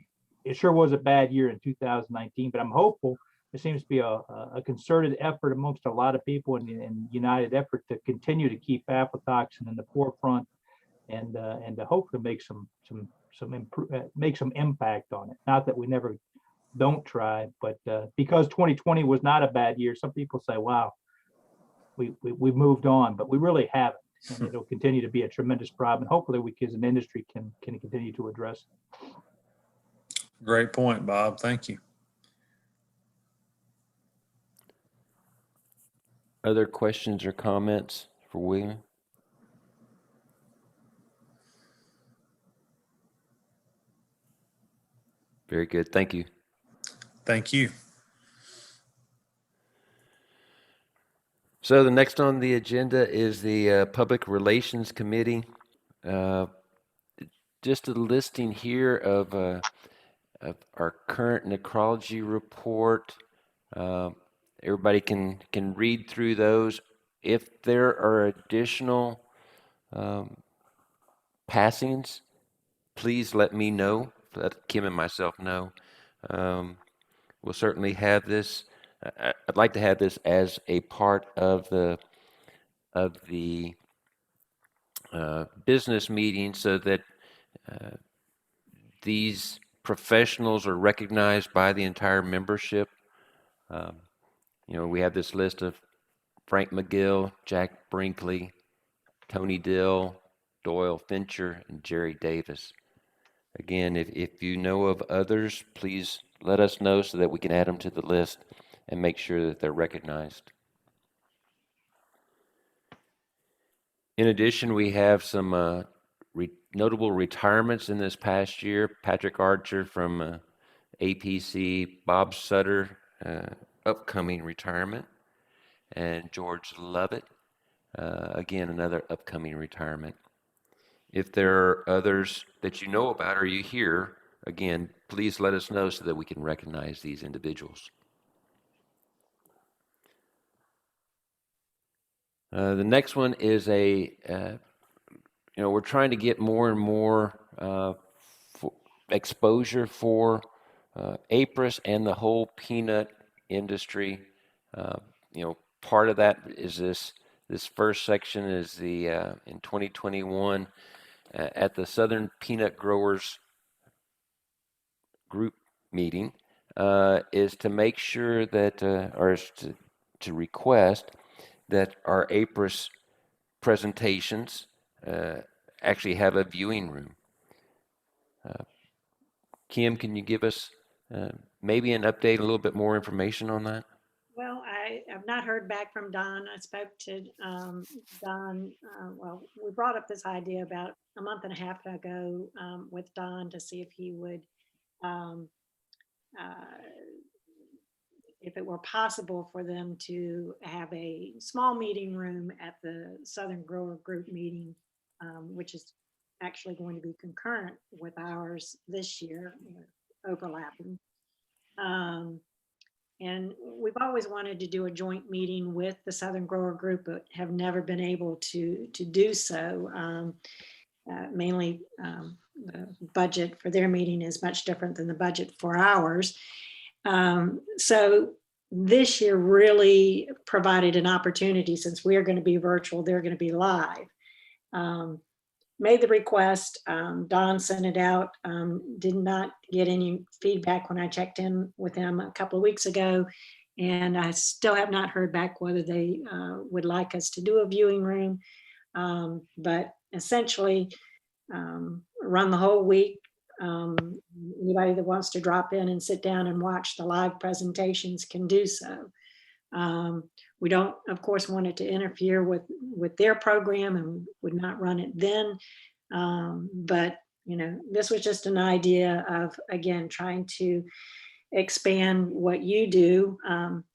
it sure was a bad year in 2019, but I'm hopeful. There seems to be a concerted effort amongst a lot of people and united effort to continue to keep aflatoxin in the forefront and to hopefully make make some impact on it. Not that we never don't try, but because 2020 was not a bad year, some people say, wow, we've moved on, but we really haven't. And it'll continue to be a tremendous problem. And hopefully we as an industry can continue to address it. Great point, Bob. Thank you. Other questions or comments for William? Very good. Thank you. Thank you. So the next on the agenda is the Public Relations Committee. Just a listing here of our current necrology report. Everybody can read through those. If there are additional passings, please let me know. Let Kim and myself know. We'll certainly have this. I'd like to have this as a part of the business meeting, so that these professionals are recognized by the entire membership. We have this list of Frank McGill, Jack Brinkley, Tony Dill, Doyle Fincher, and Jerry Davis. Again, if you know of others, please let us know so that we can add them to the list and make sure that they're recognized. In addition, we have some notable retirements in this past year. Patrick Archer from APC, Bob Sutter, upcoming retirement, and George Lovett, again, another upcoming retirement. If there are others that you know about or you hear, again, please let us know so that we can recognize these individuals. The next one is we're trying to get more and more exposure for APRES and the whole peanut industry. Part of that is this first section is the in 2021 at the Southern Peanut Growers Group meeting is to make sure that or is to request that our APRES presentations actually have a viewing room. Kim, can you give us maybe an update, a little bit more information on that? Well, I have not heard back from Don. I spoke to Don. Well, we brought up this idea about a month and a half ago with Don to see if he would, if it were possible for them to have a small meeting room at the Southern Grower Group meeting, which is actually going to be concurrent with ours this year, overlapping. And we've always wanted to do a joint meeting with the Southern Grower Group, but have never been able to do so. Mainly the budget for their meeting is much different than the budget for ours. So this year really provided an opportunity, since we are going to be virtual, they're going to be live. Made the request, Don sent it out, did not get any feedback when I checked in with him a couple of weeks ago, and I still have not heard back whether they would like us to do a viewing room, but essentially run the whole week. Anybody that wants to drop in and sit down and watch the live presentations can do so. We don't, of course, want it to interfere with their program, and would not run it then. But you know, this was just an idea of, again, trying to expand what you do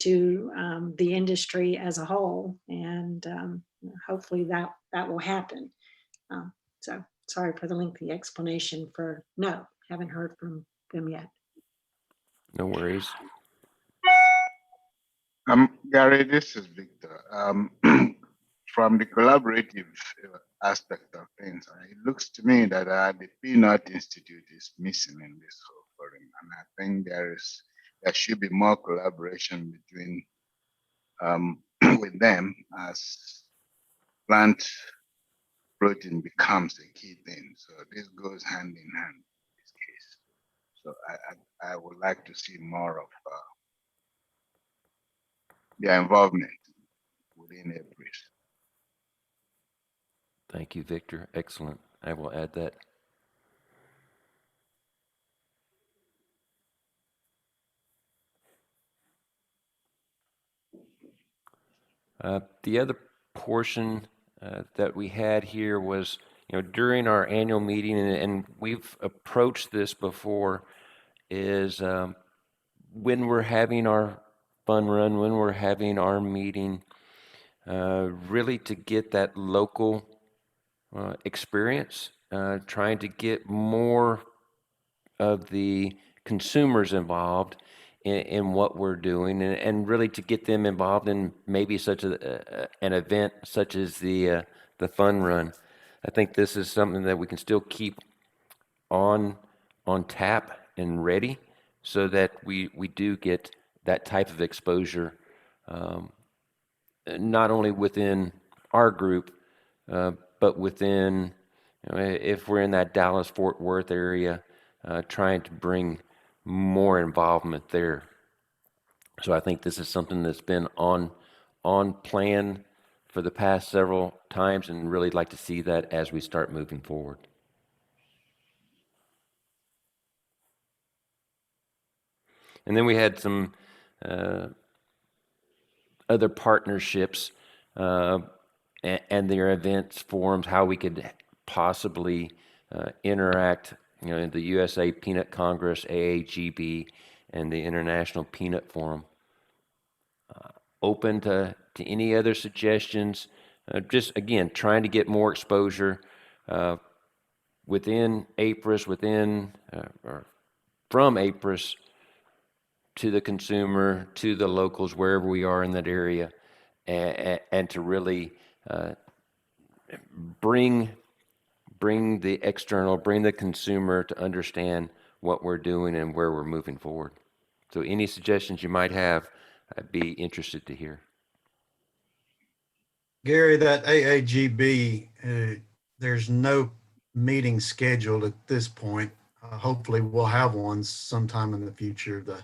to the industry as a whole. And hopefully that will happen. So sorry for the lengthy explanation for no, haven't heard from them yet. No worries. Gary, this is Victor. From the collaborative aspect of things, it looks to me that the Peanut Institute is missing in this whole forum, and I think there should be more collaboration between with them as plant protein becomes a key thing. So this goes hand in hand in this case. So I would like to see more of their involvement within APRES. Thank you, Victor. Excellent. I will add that. The other portion that we had here was, you know, during our annual meeting, and we've approached this before, is when we're having our fun run, when we're having our meeting, really to get that local experience, trying to get more of the consumers involved in what we're doing, and really to get them involved in maybe such an event such as the fun run. I think this is something that we can still keep on tap and ready, so that we do get that type of exposure, not only within our group, but within, you know, if we're in that Dallas-Fort Worth area, trying to bring more involvement there. So I think this is something that's been on plan for the past several times, and really like to see that as we start moving forward. And then we had some other partnerships and their events, forums, how we could possibly interact, you know, in the USA Peanut Congress, AAGB, and the International Peanut Forum. Open to any other suggestions. Just again, trying to get more exposure within APRES, or from APRES to the consumer, to the locals, wherever we are in that area, and to really bring the external, bring the consumer to understand what we're doing and where we're moving forward. So any suggestions you might have, I'd be interested to hear. Gary, that AAGB, there's no meeting scheduled at this point. Hopefully we'll have one sometime in the future. The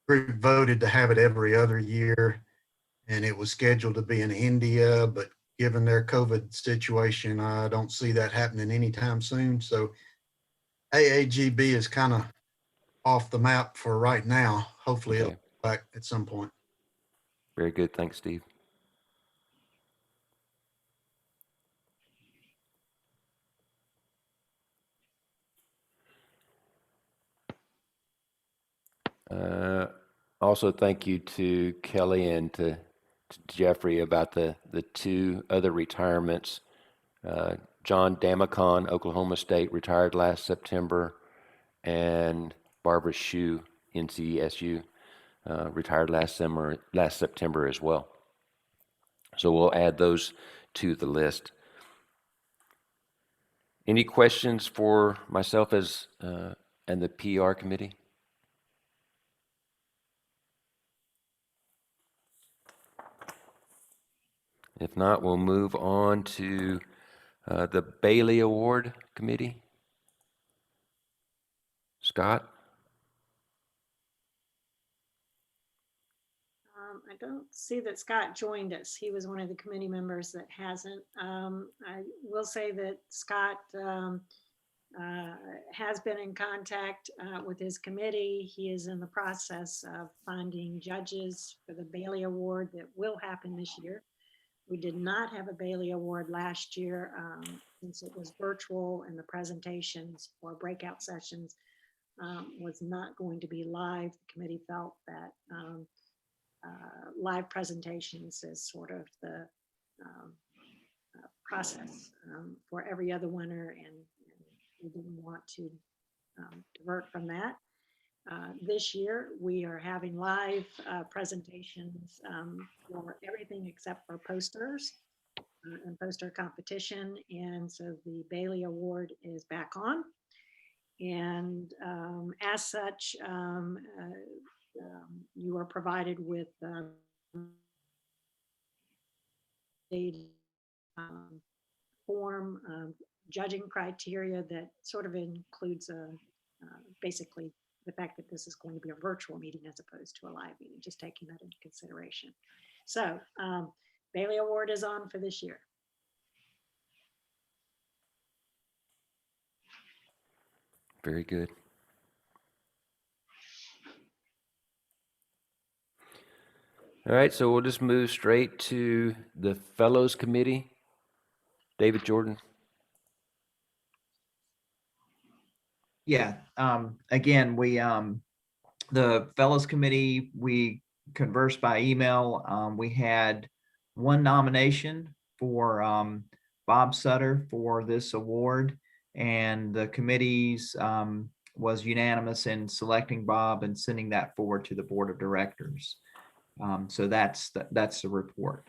group voted to have it every other year, and it was scheduled to be in India, but given their COVID situation, I don't see that happening anytime soon. So AAGB is kind of off the map for right now. Hopefully it'll be back at some point. Very good. Thanks, Steve. Also, thank you to Kelly and to Jeffrey about the two other retirements. John Damacon, Oklahoma State, retired last September, and Barbara Shue, NCSU, retired last September as well. So we'll add those to the list. Any questions for myself as and the PR committee? If not, we'll move on to the Bailey Award Committee. Scott? I don't see that Scott joined us. He was one of the committee members that hasn't. I will say that Scott has been in contact with his committee. He is in the process of finding judges for the Bailey Award that will happen this year. We did not have a Bailey Award last year since it was virtual and the presentations or breakout sessions was not going to be live. The committee felt that live presentations is sort of the process for every other winner, and we didn't want to divert from that. This year, we are having live presentations for everything except for posters and poster competition. And so the Bailey Award is back on. And as such, you are provided with a form judging criteria that sort of includes basically the fact that this is going to be a virtual meeting as opposed to a live meeting, just taking that into consideration. So Bailey Award is on for this year. Very good. All right, so we'll just move straight to the Fellows Committee. David Jordan. Yeah, again, we, the Fellows Committee, we conversed by email. We had one nomination for Bob Sutter for this award, and the committee's was unanimous in selecting Bob and sending that forward to the board of directors. So that's the report.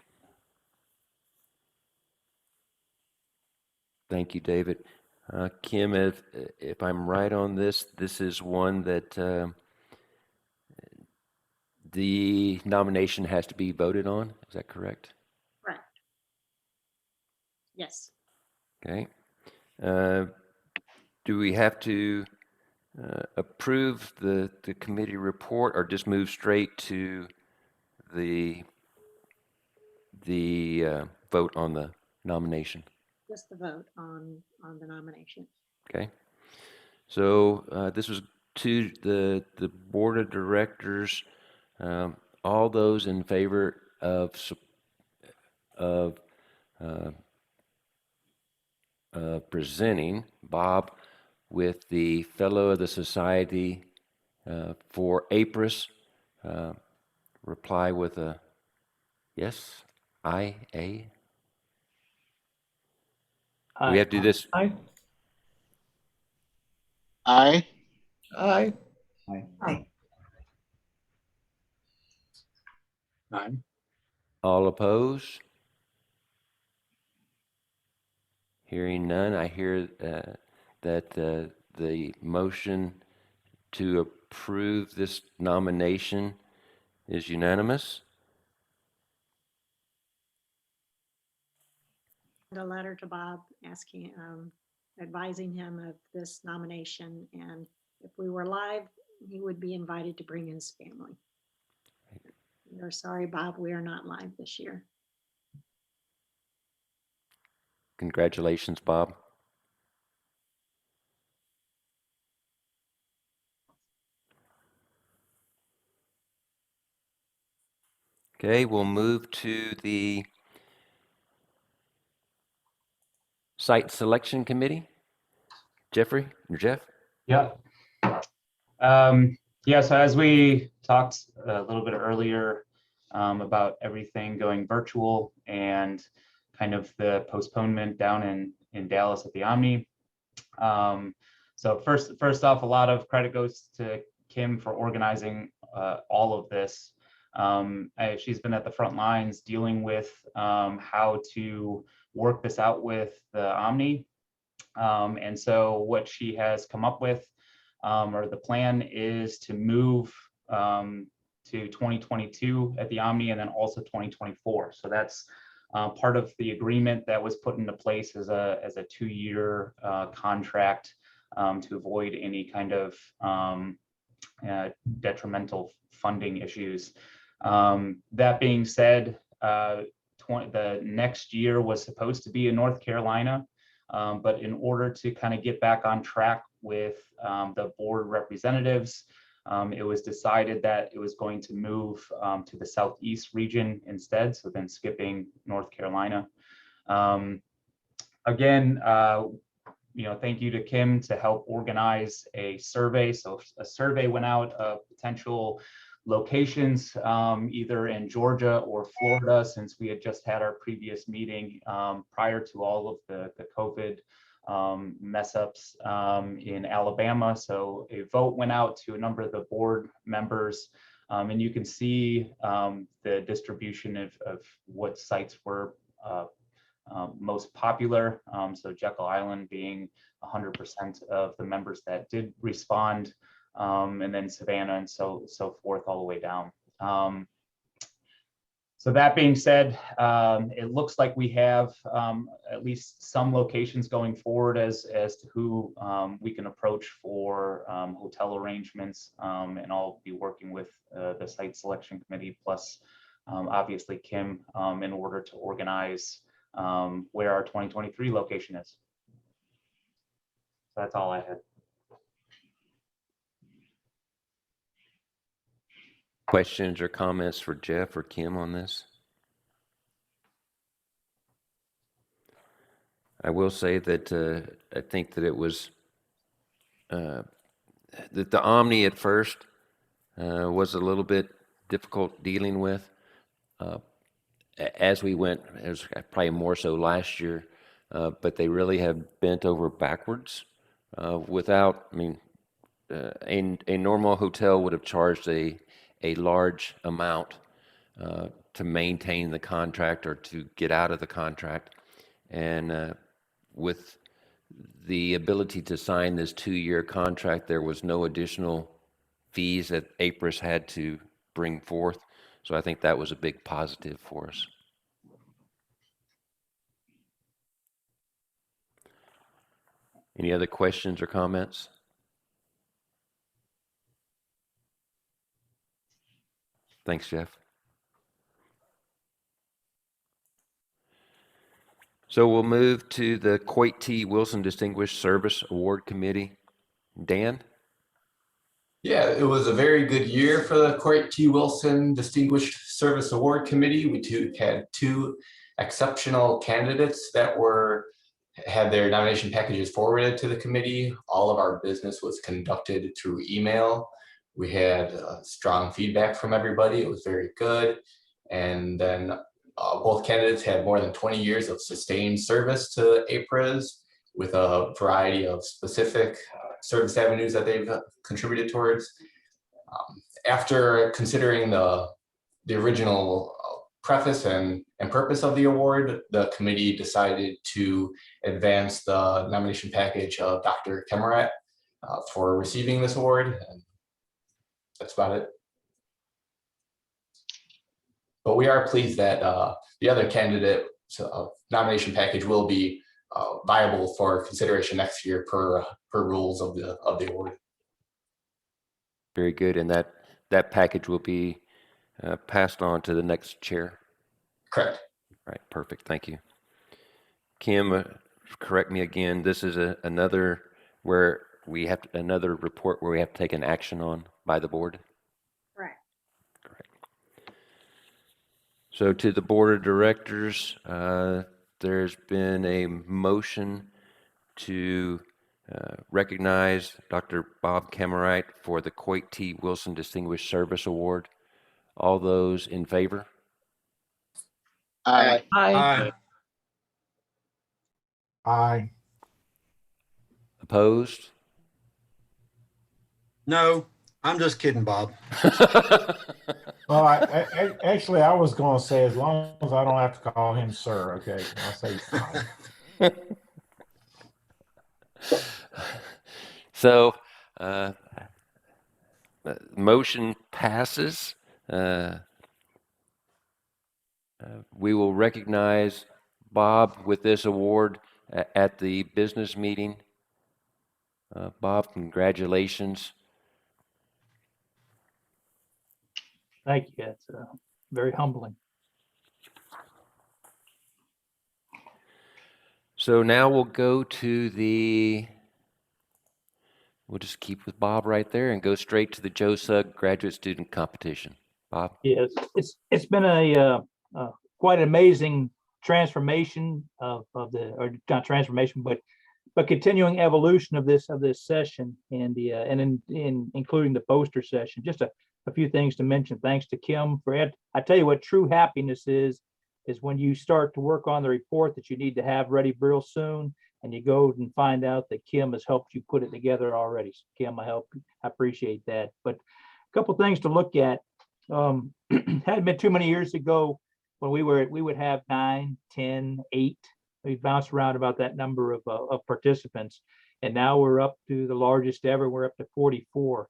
Thank you, David. Kim, if I'm right on this, this is one that the nomination has to be voted on. Is that correct? Correct. Yes. Okay. Do we have to approve the committee report or just move straight to the vote on the nomination? Just the vote on the nomination. Okay. So this was to the board of directors. All those in favor of presenting Bob with the Fellow of the Society for APRES, reply with a yes, aye, a. We have to do this. Aye. Aye. Aye. Aye. Aye. Aye. All opposed? Hearing none, I hear that the motion to approve this nomination is unanimous. A letter to Bob asking, advising him of this nomination, and if we were live, he would be invited to bring his family. We're sorry, Bob, we are not live this year. Congratulations, Bob. Okay, we'll move to the Site Selection Committee. Jeffrey or Jeff? Yeah. Yeah, so as we talked a little bit earlier about everything going virtual and kind of the postponement down in Dallas at the Omni. So first off, a lot of credit goes to Kim for organizing all of this. She's been at the front lines dealing with how to work this out with the Omni. And so what she has come up with, or the plan, is to move to 2022 at the Omni and then also 2024. So that's part of the agreement that was put into place as a 2-year contract to avoid any kind of detrimental funding issues. That being said, the next year was supposed to be in North Carolina. But in order to kind of get back on track with the board representatives, It was decided that it was going to move to the Southeast region instead, so then skipping North Carolina. Again, thank you to Kim to help organize a survey. So a survey went out of potential locations, either in Georgia or Florida, since we had just had our previous meeting prior to all of the COVID mess ups in Alabama. So a vote went out to a number of the board members, and you can see the distribution of what sites were most popular. So Jekyll Island being 100% of the members that did respond, and then Savannah and so forth all the way down. So that being said, it looks like we have at least some locations going forward as to who we can approach for hotel arrangements, and I'll be working with the site selection committee plus obviously Kim in order to organize where our 2023 location is. So that's all I had. Questions or comments for Jeff or Kim on this? I will say that I think that it was that the Omni at first was a little bit difficult dealing with. As we went, it was probably more so last year, but they really have bent over backwards without, I mean, a normal hotel would have charged a large amount to maintain the contract or to get out of the contract. And with the ability to sign this 2-year contract, there was no additional fees that APRES had to bring forth. So I think that was a big positive for us. Any other questions or comments? Thanks, Jeff. So we'll move to the Kuwait T. Wilson Distinguished Service Award Committee. Dan? Yeah, it was a very good year for the Kuwait T. Wilson Distinguished Service Award Committee. We had 2 exceptional candidates that had their nomination packages forwarded to the committee. All of our business was conducted through email. We had strong feedback from everybody. It was very good. And then both candidates had more than 20 years of sustained service to APRES with a variety of specific service avenues that they've contributed towards. After considering the original preface and purpose of the award, the committee decided to advance the nomination package of Dr. Kemarat for receiving this award. And that's about it. But we are pleased that the other candidate nomination package will be viable for consideration next year per rules of the award. Very good. And that package will be passed on to the next chair? Correct. Right, perfect. Thank you. Kim, correct me again. This is another where we have another report where we have to take an action on by the board? Correct. Correct. So to the board of directors, there's been a motion to recognize Dr. Bob Kemarat for the Kuwait T. Wilson Distinguished Service Award. All those in favor? Aye. Aye. Aye. Opposed? No, I'm just kidding, Bob. Well, actually, I was going to say, as long as I don't have to call him sir, okay? I'll say aye. So, motion passes. We will recognize Bob with this award at the business meeting. Bob, congratulations. Thank you. It's very humbling. So now we'll go to the We'll just keep with Bob right there and go straight to the Joe Sugg graduate student competition. Bob? Yes, it's been a quite an amazing transformation of the, or not transformation, but continuing evolution of this session, and the and in including the poster session. Just a few things to mention. Thanks to Kim for it. I tell you what true happiness is when you start to work on the report that you need to have ready real soon, and you go and find out that Kim has helped you put it together already. So Kim, I appreciate that. But a couple things to look at. Hadn't been too many years ago when we would have 9, 10, 8. We bounced around about that number of participants, and now we're up to the largest ever. We're up to 44.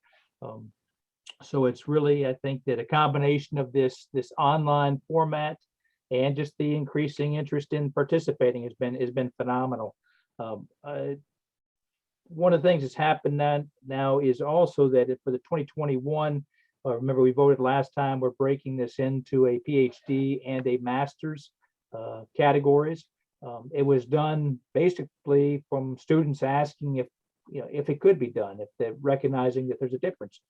So it's really, I think, that a combination of this online format and just the increasing interest in participating has been phenomenal. One of the things that's happened now is also that for the 2021, remember we voted last time, we're breaking this into a PhD and a master's categories. It was done basically from students asking if it could be done, if they're recognizing that there's a difference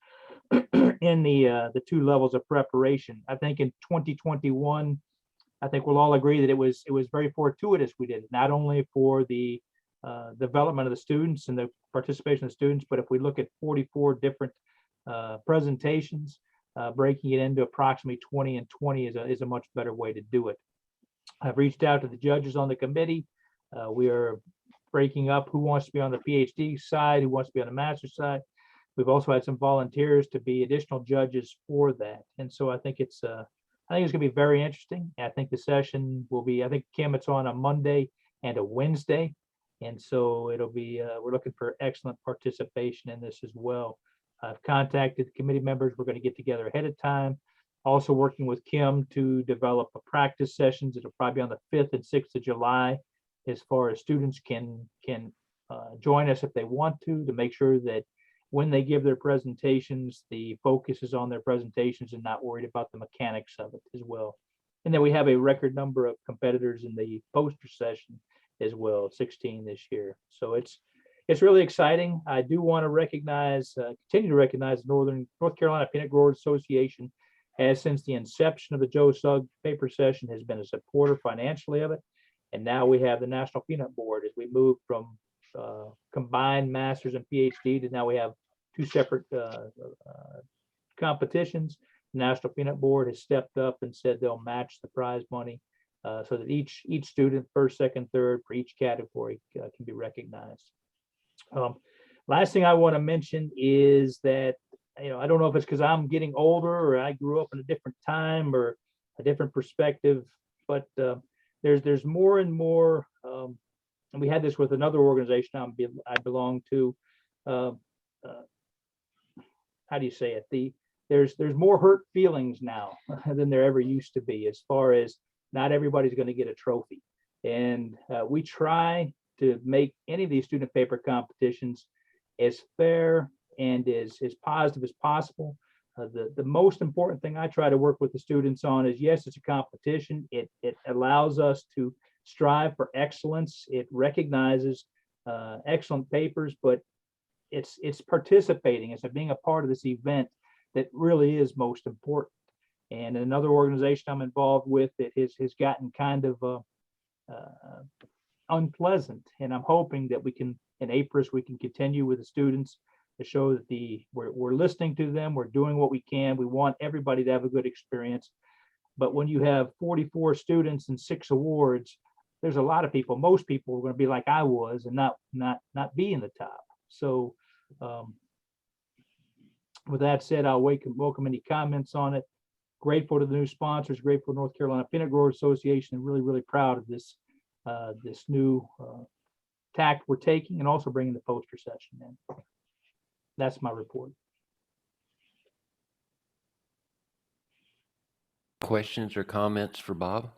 in the two levels of preparation. I think in 2021, I think we'll all agree that it was very fortuitous we did it, not only for the development of the students and the participation of the students, but if we look at 44 different presentations, breaking it into approximately 20 and 20 is a much better way to do it. I've reached out to the judges on the committee. We are breaking up who wants to be on the PhD side, who wants to be on the master's side. We've also had some volunteers to be additional judges for that. And so I think it's going to be very interesting. I think the session will be, I think, Kim, it's on a Monday and a Wednesday. And so it'll be, we're looking for excellent participation in this as well. I've contacted the committee members. We're going to get together ahead of time. Also working with Kim to develop a practice sessions. It'll probably be on the 5th and 6th of July, as far as students can join us if they want to make sure that when they give their presentations, the focus is on their presentations and not worried about the mechanics of it as well. And then we have a record number of competitors in the poster session as well, 16 this year. So it's really exciting. I do want to recognize, continue to recognize the North Carolina Peanut Growers Association has, since the inception of the Joe Sugg paper session, has been a supporter financially of it. And now we have the National Peanut Board as we move from combined masters and PhD to now we have two separate competitions. The National Peanut Board has stepped up and said they'll match the prize money so that each student, first, second, third, for each category can be recognized. Last thing I want to mention is that, I don't know if it's because I'm getting older or I grew up in a different time or a different perspective, but there's more and more, and we had this with another organization I belong to. How do you say it? There's more hurt feelings now than there ever used to be, as far as not everybody's going to get a trophy. And we try to make any of these student paper competitions as fair and as positive as possible. The most important thing I try to work with the students on is, yes, it's a competition. It allows us to strive for excellence. It recognizes excellent papers, but it's participating, it's being a part of this event that really is most important. And another organization I'm involved with, it has gotten kind of unpleasant, and I'm hoping that we can, in APRES, we can continue with the students to show that we're listening to them, we're doing what we can. We want everybody to have a good experience. But when you have 44 students and 6 awards, there's a lot of people, most people are going to be like I was and not be in the top. So with that said, I'll welcome any comments on it. Grateful to the new sponsors, grateful to North Carolina Peanut Growers Association, and really, really proud of this this new tack we're taking, and also bringing the poster session in. That's my report. Questions or comments for Bob?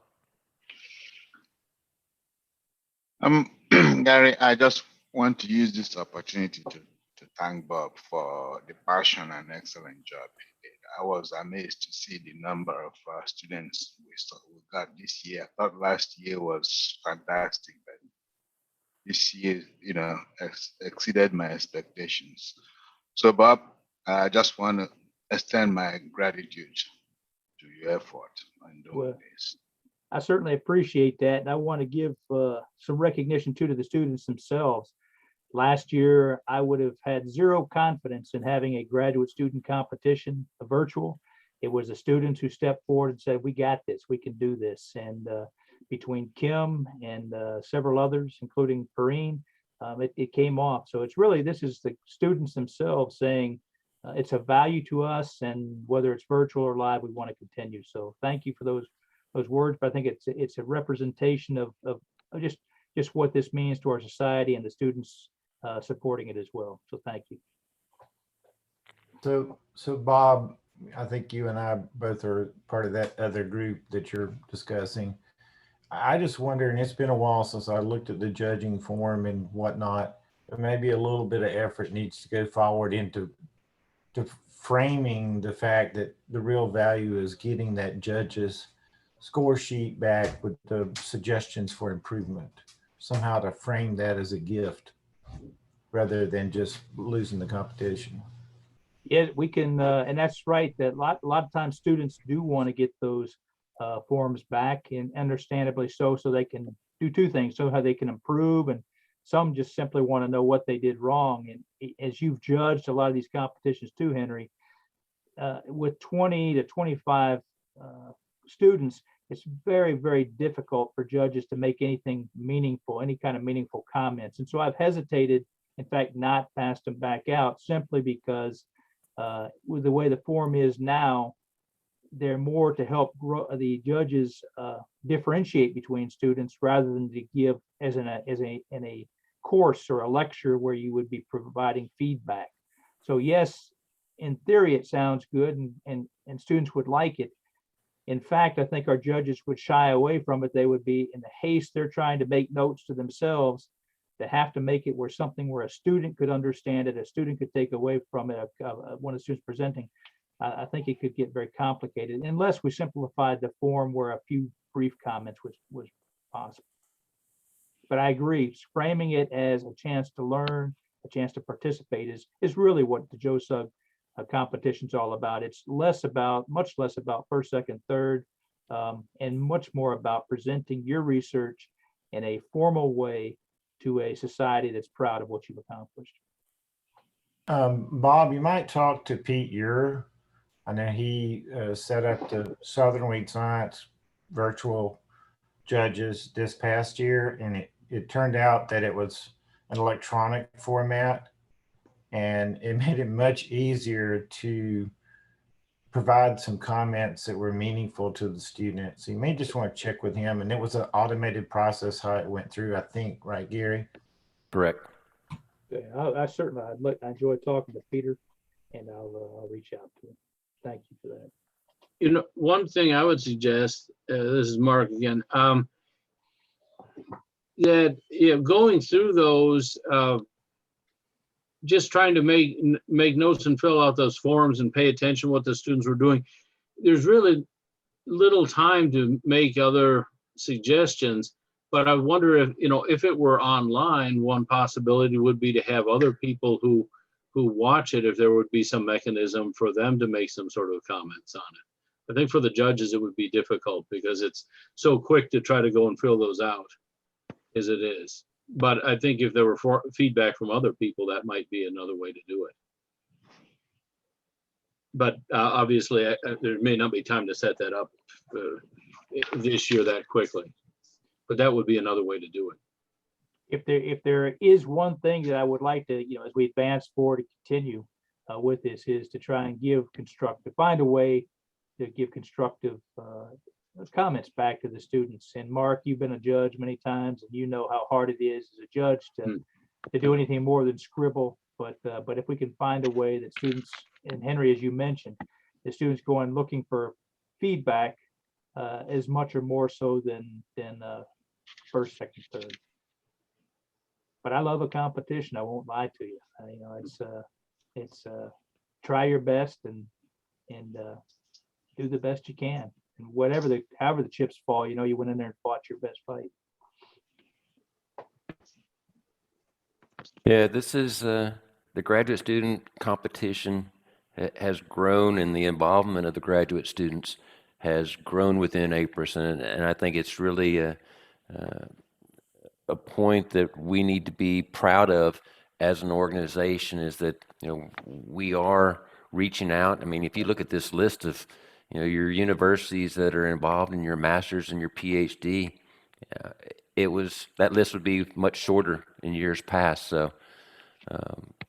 Gary, I just want to use this opportunity to thank Bob for the passion and excellent job he did. I was amazed to see the number of students we got this year. I thought last year was fantastic, but this year, exceeded my expectations. So, Bob, I just want to extend my gratitude to your effort on doing Well, this. I certainly appreciate that. And I want to give some recognition too to the students themselves. Last year, I would have had zero confidence in having a graduate student competition, a virtual. It was the students who stepped forward and said, we got this, we can do this. And between Kim and several others, including Perrine, it came off. So it's really, this is the students themselves saying, it's a value to us, and whether it's virtual or live, we want to continue. So thank you for those words. But I think it's a representation of just what this means to our society and the students supporting it as well. So thank you. So Bob, I think you and I both are part of that other group that you're discussing. I just wonder, and it's been a while since I looked at the judging form and whatnot, but maybe a little bit of effort needs to go forward into framing the fact that the real value is getting that judge's score sheet back with the suggestions for improvement, somehow to frame that as a gift rather than just losing the competition. Yeah, we can, and that's right, that a lot of times students do want to get those forms back, and understandably so they can do two things. So how they can improve, and some just simply want to know what they did wrong. And as you've judged a lot of these competitions too, Henry, with 20 to 25 students, it's very, very difficult for judges to make anything meaningful, any kind of meaningful comments. And so I've hesitated, in fact, not passed them back out, simply because with the way the form is now, they're more to help the judges differentiate between students rather than to give as in a course or a lecture where you would be providing feedback. So yes, in theory, it sounds good, and students would like it. In fact, I think our judges would shy away from it. They would be, in the haste they're trying to make notes to themselves, to have to make it where a student could understand it, a student could take away from it, one of the students presenting. I think it could get very complicated unless we simplified the form where a few brief comments was possible. But I agree, framing it as a chance to learn, a chance to participate is really what the JOSUG competition's all about. It's much less about first, second, third, and much more about presenting your research in a formal way to a society that's proud of what you've accomplished. Bob, you might talk to Pete Ure. I know he set up the Southern Wheat Science virtual judges this past year, and it turned out that it was an electronic format, and it made it much easier to provide some comments that were meaningful to the students. So you may just want to check with him, and it was an automated process how it went through, I think, right, Gary? Correct. Okay, I enjoyed talking to Peter, and I'll reach out to him. Thank you for that. One thing I would suggest, this is Mark again, that going through those, just trying to make notes and fill out those forms and pay attention to what the students were doing. There's really little time to make other suggestions, but I wonder if it were online, one possibility would be to have other people who watch it, if there would be some mechanism for them to make some sort of comments on it. I think for the judges, it would be difficult because it's so quick to try to go and fill those out as it is. But I think if there were feedback from other people, that might be another way to do it. But obviously, there may not be time to set that up this year that quickly. But that would be another way to do it. If there is one thing that I would like to, as we advance forward to continue with this, is to try and find a way to give constructive comments back to the students. And Mark, you've been a judge many times, and you know how hard it is as a judge to do anything more than scribble. But if we can find a way that students, and Henry, as you mentioned, the students going looking for feedback as much or more so than first, second, third. But I love a competition. I won't lie to you. It's try your best and do the best you can. And however the chips fall, you went in there and fought your best fight. Yeah, this is the graduate student competition has grown, and the involvement of the graduate students has grown within APRES, and I think it's really a point that we need to be proud of as an organization, is that, you know, we are reaching out. I mean, if you look at this list of, you know, your universities that are involved in your master's and your PhD, that list would be much shorter in years past. So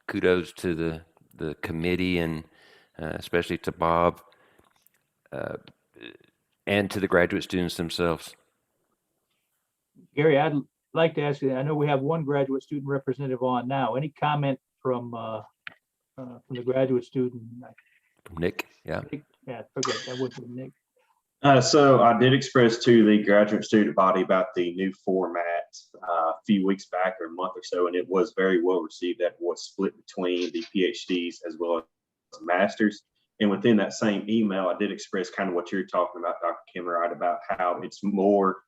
kudos to the committee, and especially to Bob, and to the graduate students themselves. Gary, I'd like to ask you, I know we have one graduate student representative on now. Any comment from the graduate student? From Nick, yeah. Yeah, forget that was from Nick. So I did express to the graduate student body about the new format a few weeks back, or a month or so, and it was very well received. That was split between the PhDs as well as masters. And within that same email, I did express kind of what you're talking about, Dr. Kimmerite, about how it's more,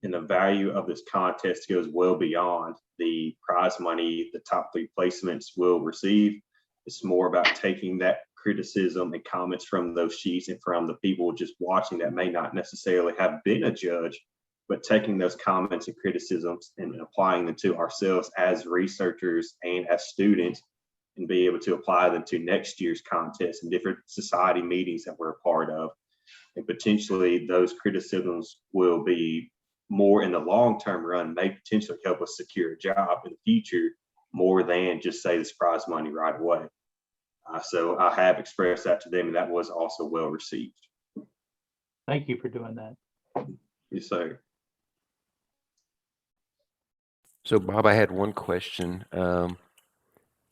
and the value of this contest goes well beyond the prize money the top 3 placements will receive. It's more about taking that criticism and comments from those sheets and from the people just watching that may not necessarily have been a judge, but taking those comments and criticisms and applying them to ourselves as researchers and as students, and be able to apply them to next year's contest and different society meetings that we're a part of. And potentially those criticisms will be more in the long-term run, may potentially help us secure a job in the future, more than just say this prize money right away. So I have expressed that to them, and that was also well received. Thank you for doing that. Yes, sir. So Bob, I had one question.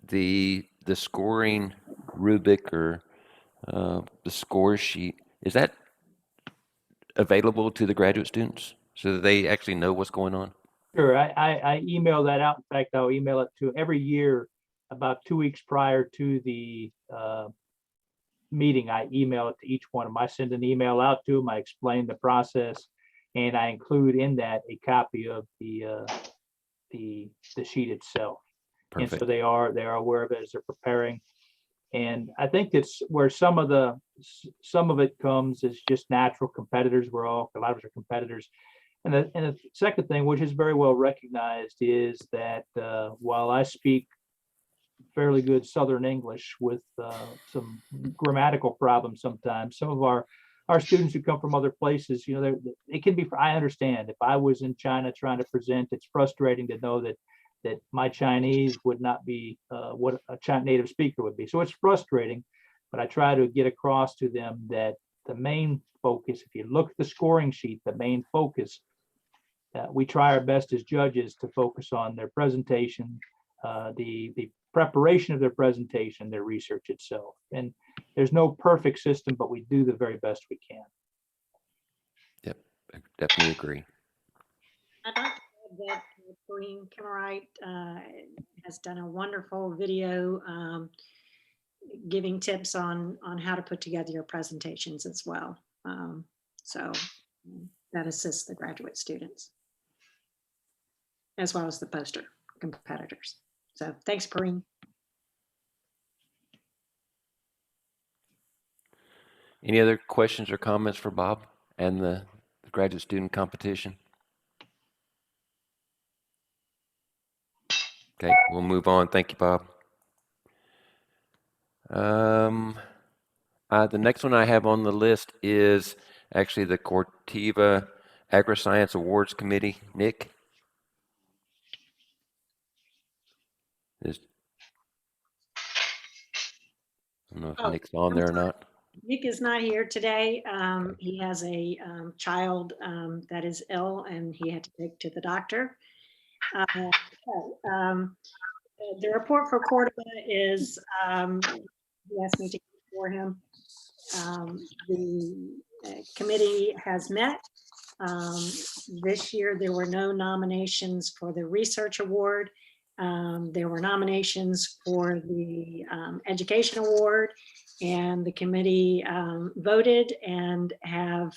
The scoring rubric, or the score sheet, is that available to the graduate students so that they actually know what's going on? Sure, I email that out. In fact, I'll email it to every year about 2 weeks prior to the meeting. I email it to each one of them. I send an email out to them. I explain the process, and I include in that a copy of the sheet itself. Perfect. And so they are aware of it as they're preparing. And I think that's where some of it comes is just natural competitors. A lot of us are competitors. And the second thing, which is very well recognized, is that while I speak fairly good Southern English with some grammatical problems sometimes, some of our students who come from other places, you know, it can be, I understand, if I was in China trying to present, it's frustrating to know that my Chinese would not be what a native speaker would be. So it's frustrating, but I try to get across to them that the main focus, if you look at the scoring sheet, the main focus, we try our best as judges to focus on their presentation, the preparation of their presentation, their research itself. And there's no perfect system, but we do the very best we can. Yep, I definitely agree. I'd like to add that Corinne Kimmerite has done a wonderful video giving tips on how to put together your presentations as well. So that assists the graduate students, as well as the poster competitors. So thanks, Corinne. Any other questions or comments for Bob and the graduate student competition? Okay, we'll move on. Thank you, Bob. The next one I have on the list is actually the Cortiva Agroscience Awards Committee. Nick? I don't know if Nick's on there or not. Nick is not here today. He has a child that is ill, and he had to take to the doctor. The report for Cortiva is, he asked me to get for him. The committee has met. This year, there were no nominations for the research award. There were nominations for the education award, and the committee voted and have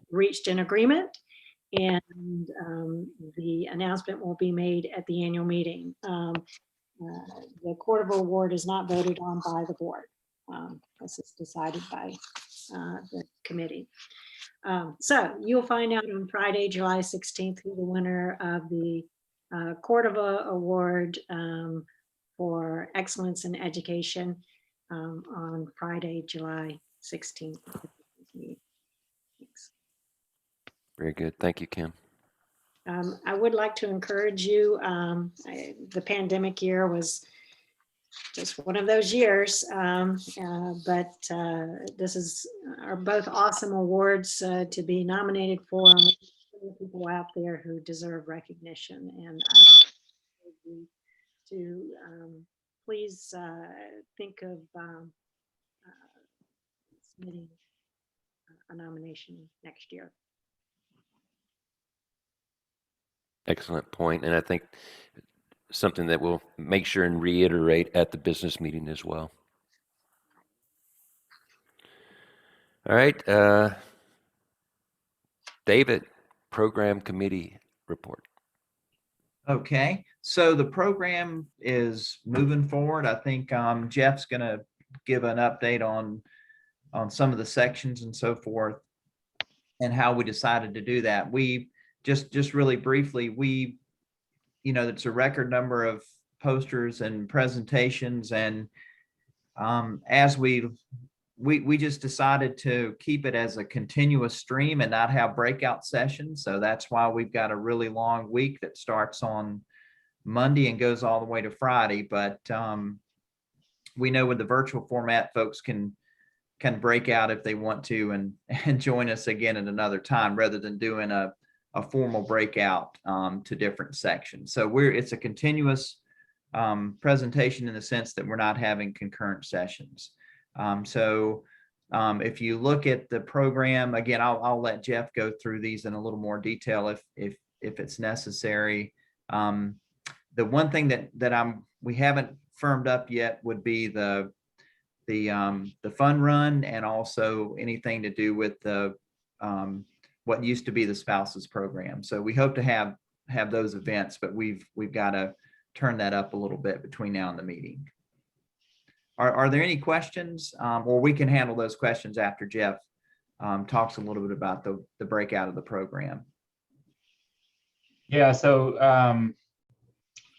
reached an agreement. and the announcement will be made at the annual meeting. The Cortiva award is not voted on by the board. This is decided by the committee. So you'll find out on Friday, July 16th, who the winner of the Cortiva Award for Excellence in Education on Friday, July 16th. Thanks. Very good. Thank you, Kim. I would like to encourage you. The pandemic year was just one of those years, but this are both awesome awards to be nominated for, and people out there who deserve recognition. And I encourage you to please think of submitting a nomination next year. Excellent point. And I think something that we'll make sure and reiterate at the business meeting as well. All right. David, program committee report. Okay, so the program is moving forward. I think Jeff's going to give an update on some of the sections and so forth, and how we decided to do that. We just really briefly, it's a record number of posters and presentations, and as we just decided to keep it as a continuous stream and not have breakout sessions. So that's why we've got a really long week that starts on Monday and goes all the way to Friday. But we know with the virtual format, folks can break out if they want to and join us again at another time, rather than doing a formal breakout to different sections. So it's a continuous presentation in the sense that we're not having concurrent sessions. So if you look at the program, again, I'll let Jeff go through these in a little more detail if it's necessary. The one thing that we haven't firmed up yet would be the fun run, and also anything to do with the what used to be the spouses program. So we hope to have those events, but we've got to turn that up a little bit between now and the meeting. Are there any questions, or we can handle those questions after Jeff talks a little bit about the breakout of the program? Yeah, so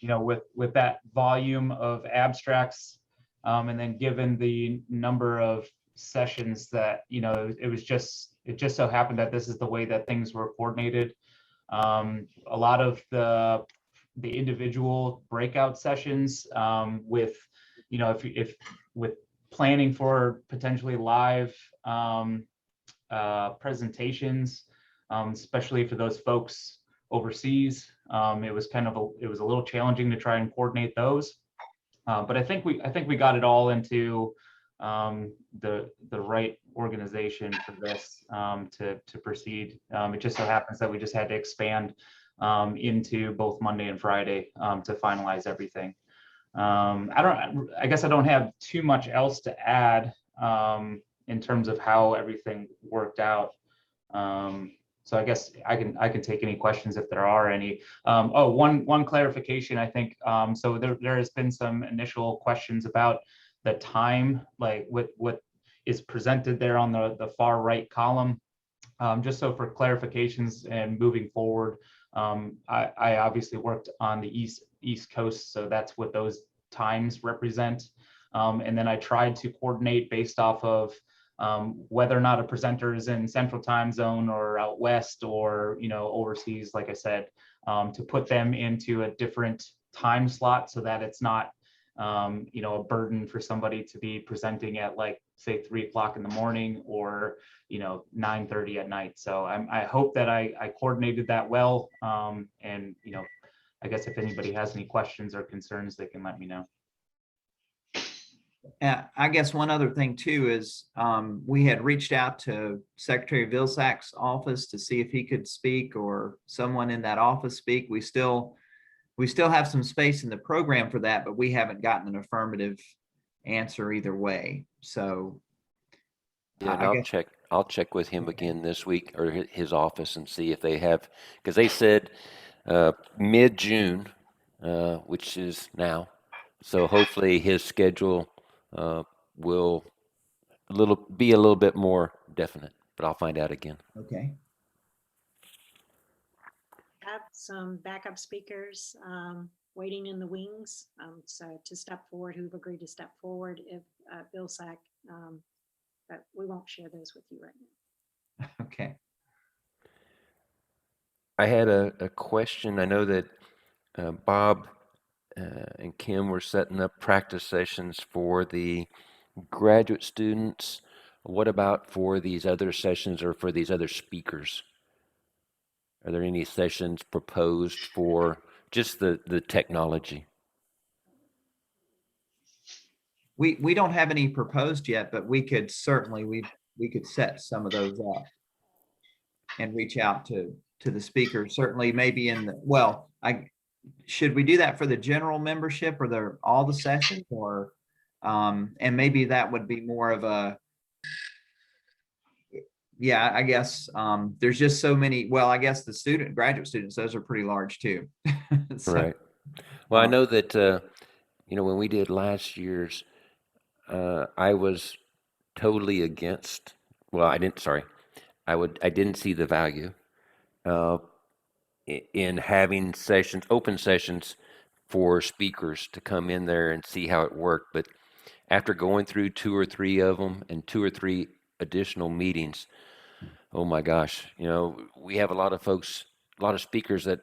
with that volume of abstracts, and then given the number of sessions that it just so happened that this is the way that things were coordinated. A lot of the individual breakout sessions with if with planning for potentially live presentations, especially for those folks overseas, it was a little challenging to try and coordinate those. But I think we got it all into the right organization for this to proceed. It just so happens that we just had to expand into both Monday and Friday to finalize everything. I guess I don't have too much else to add in terms of how everything worked out. So I guess I can take any questions if there are any. One clarification, I think. So there has been some initial questions about the time, like what is presented there on the far right column. Just so for clarifications and moving forward, I obviously worked on the East Coast, so that's what those times represent. And then I tried to coordinate based off of whether or not a presenter is in Central Time Zone or out West or overseas, like I said, to put them into a different time slot so that it's not a burden for somebody to be presenting at, like, say 3 o'clock in the morning or 9:30 at night. So I hope that I coordinated that well, and I guess if anybody has any questions or concerns, they can let me know. I guess one other thing too is we had reached out to Secretary Vilsack's office to see if he could speak, or someone in that office speak. We still have some space in the program for that, but we haven't gotten an affirmative answer either way. So yeah, I'll check with him again this week, or his office, and see if they have, because they said mid-June, which is now. So hopefully his schedule will be a little bit more definite, but I'll find out again. Okay. Have some backup speakers waiting in the wings. So to step forward, who've agreed to step forward if Bill Sack, but we won't share those with you right now. Okay. I had a question. I know that Bob and Kim were setting up practice sessions for the graduate students. What about for these other sessions or for these other speakers? Are there any sessions proposed for just the technology? We don't have any proposed yet, but we could certainly, we could set some of those up and reach out to the speakers, certainly maybe in the, well, should we do that for the general membership or all the sessions, or and maybe that would be more of a, yeah, I guess there's just so many, well, I guess the graduate students, those are pretty large too. So, right. Well, I know that when we did last year's, I was totally against, well, I didn't see the value in having open sessions for speakers to come in there and see how it worked. But after going through 2 or 3 of them and 2 or 3 additional meetings, oh my gosh, we have a lot of speakers that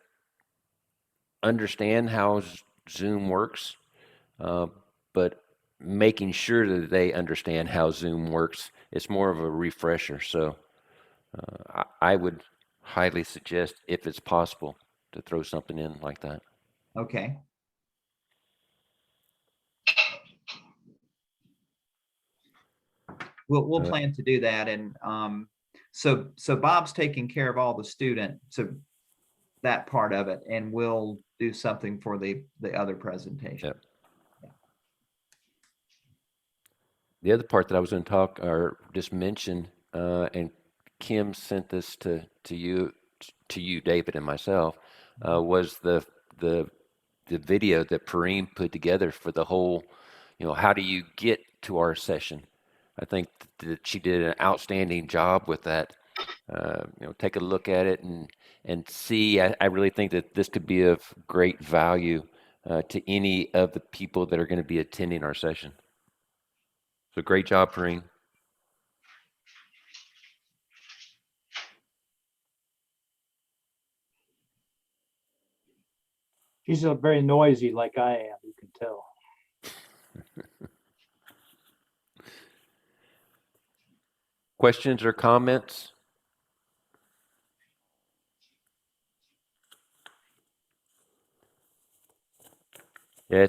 understand how Zoom works, but making sure that they understand how Zoom works, it's more of a refresher. So I would highly suggest, if it's possible, to throw something in like that. okay. We'll plan to do that. And so Bob's taking care of all the so that part of it, and we'll do something for the other presentation. Yep. The other part that I was going to talk or just mention, and Kim sent this to you, David, and myself, was the video that Pareem put together for the whole, how do you get to our session? I think that she did an outstanding job with that. Take a look at it and see. I really think that this could be of great value to any of the people that are going to be attending our session. So great job, Pareem. She's very noisy like I am, you can tell. Questions or comments? Yeah,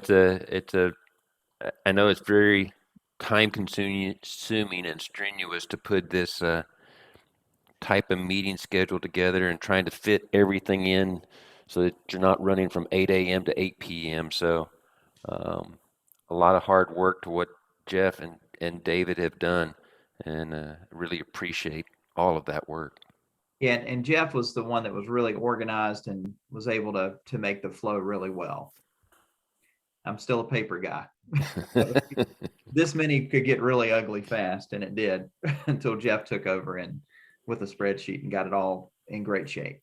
I know it's very time consuming and strenuous to put this type of meeting schedule together and trying to fit everything in so that you're not running from 8 a.m. to 8 p.m. So a lot of hard work to what Jeff and David have done, and really appreciate all of that work. Yeah, and Jeff was the one that was really organized and was able to make the flow really well. I'm still a paper guy. This many could get really ugly fast, and it did until Jeff took over and with a spreadsheet and got it all in great shape.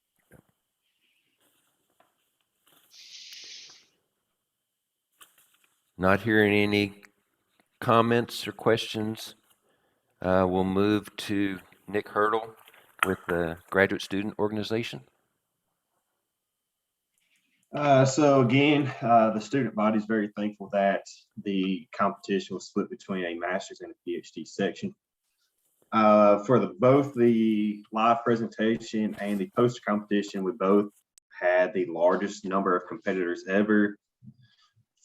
Not hearing any comments or questions. We'll move to Nick Hurdle with the Graduate Student Organization. So again, the student body is very thankful that the competition was split between a master's and a PhD section. For both the live presentation and the poster competition, we both had the largest number of competitors ever.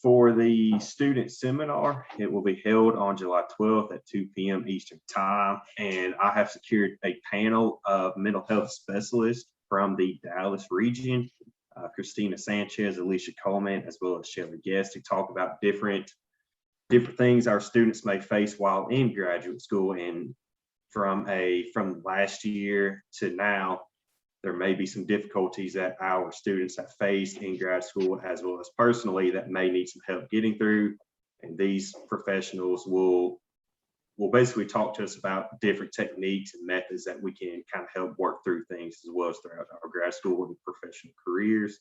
For the student seminar, it will be held on July 12th at 2 p.m. Eastern time, and I have secured a panel of mental health specialists from the Dallas region, Christina Sanchez, Alicia Coleman, as well as Shelley Guest, to talk about different things our students may face while in graduate school, and from last year to now, there may be some difficulties that our students have faced in grad school as well as personally that may need some help getting through. And these professionals will basically talk to us about different techniques and methods that we can kind of help work through things as well as throughout our grad school and professional careers.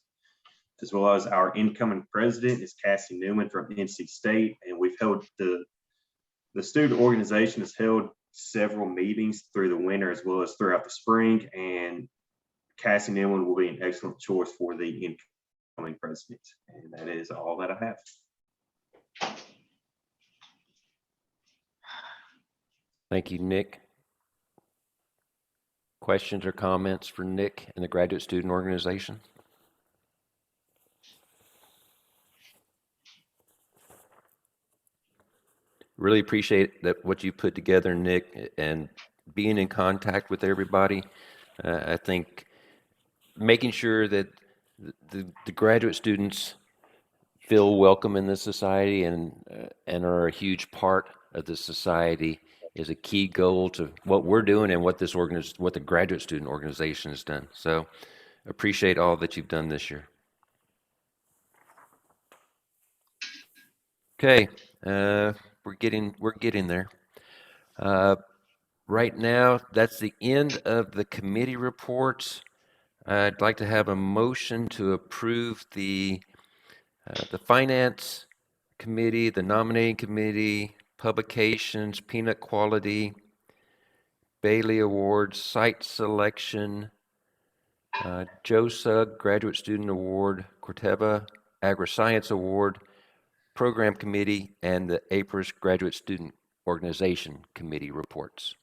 As well as our incoming president is Cassie Newman from NC State. And we've held the student organization has held several meetings through the winter as well as throughout the spring. And Cassie Newman will be an excellent choice for the incoming president. And that is all that I have. Thank you, Nick. Questions or comments for Nick and the Graduate Student Organization? Really appreciate that what you put together, Nick, and being in contact with everybody. I think making sure that the graduate students feel welcome in this society and are a huge part of the society is a key goal to what we're doing and what what the Graduate Student Organization has done. So appreciate all that you've done this year. Okay, we're getting there. Right now, that's the end of the committee reports. I'd like to have a motion to approve the Finance Committee, the Nominating Committee, Publications, Peanut Quality, Bailey Awards, Site Selection, Joe Sugg Graduate Student Award, Cortiva Agroscience Award, Program Committee, and the APRES Graduate Student Organization Committee reports.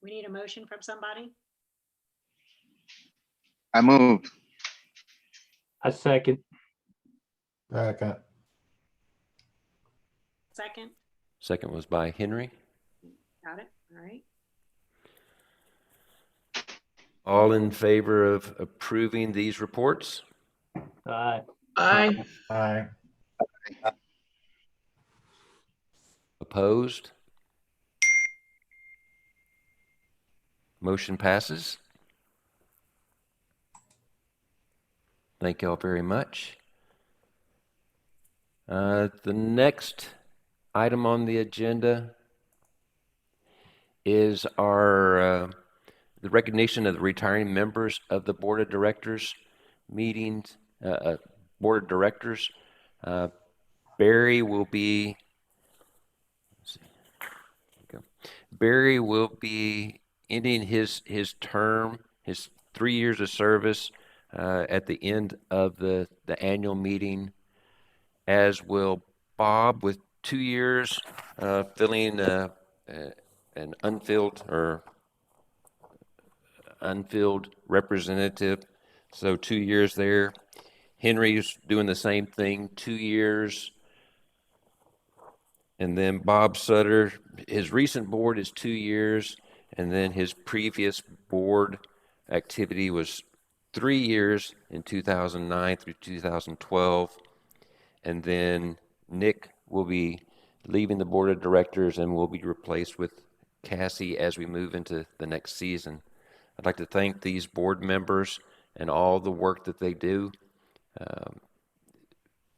We need a motion from somebody. I moved. A second. Second. Second. Second was by Henry. Got it. All right. All in favor of approving these reports? Aye. Aye. Aye. Opposed? Motion passes. Thank you all very much. The next item on the agenda is our the recognition of the retiring members of the Board of Directors meetings, Board of Directors. Barry will be, Barry will be ending his term, his 3 years of service at the end of the annual meeting, as will Bob with 2 years filling an unfilled representative. So 2 years there. Henry's doing the same thing, 2 years. And then Bob Sutter, his recent board is 2 years, and then his previous board activity was 3 years in 2009 through 2012. And then Nick will be leaving the board of directors and will be replaced with Cassie as we move into the next season. I'd like to thank these board members and all the work that they do.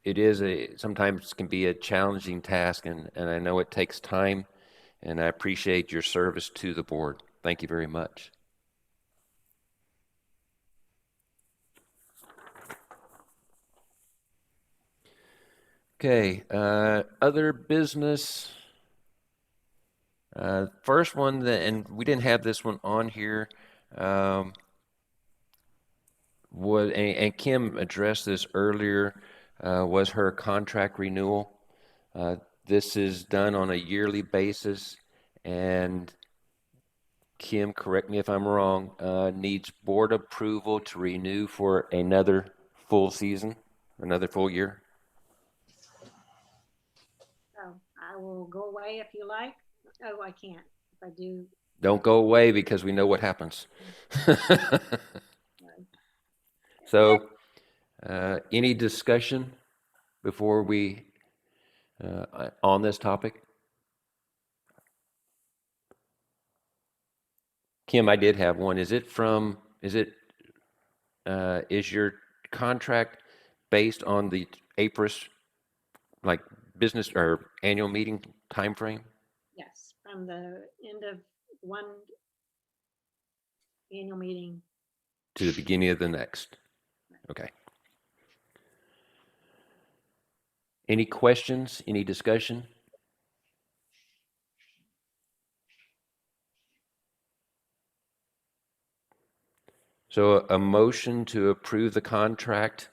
It is sometimes can be a challenging task, and I know it takes time, and I appreciate your service to the board. Thank you very much. Okay, other business. First one, and we didn't have this one on here, and Kim addressed this earlier, was her contract renewal. This is done on a yearly basis, and Kim, correct me if I'm wrong, needs board approval to renew for another full season, another full year. So I will go away if you like. Oh, I can't. If I do. Don't go away because we know what happens. So Any discussion before we, on this topic? Kim, I did have one. Is your contract based on the APRES, like business or annual meeting timeframe? Yes, from the end of one annual meeting. To the beginning of the next? Okay. Any questions, any discussion? So a motion to approve the contract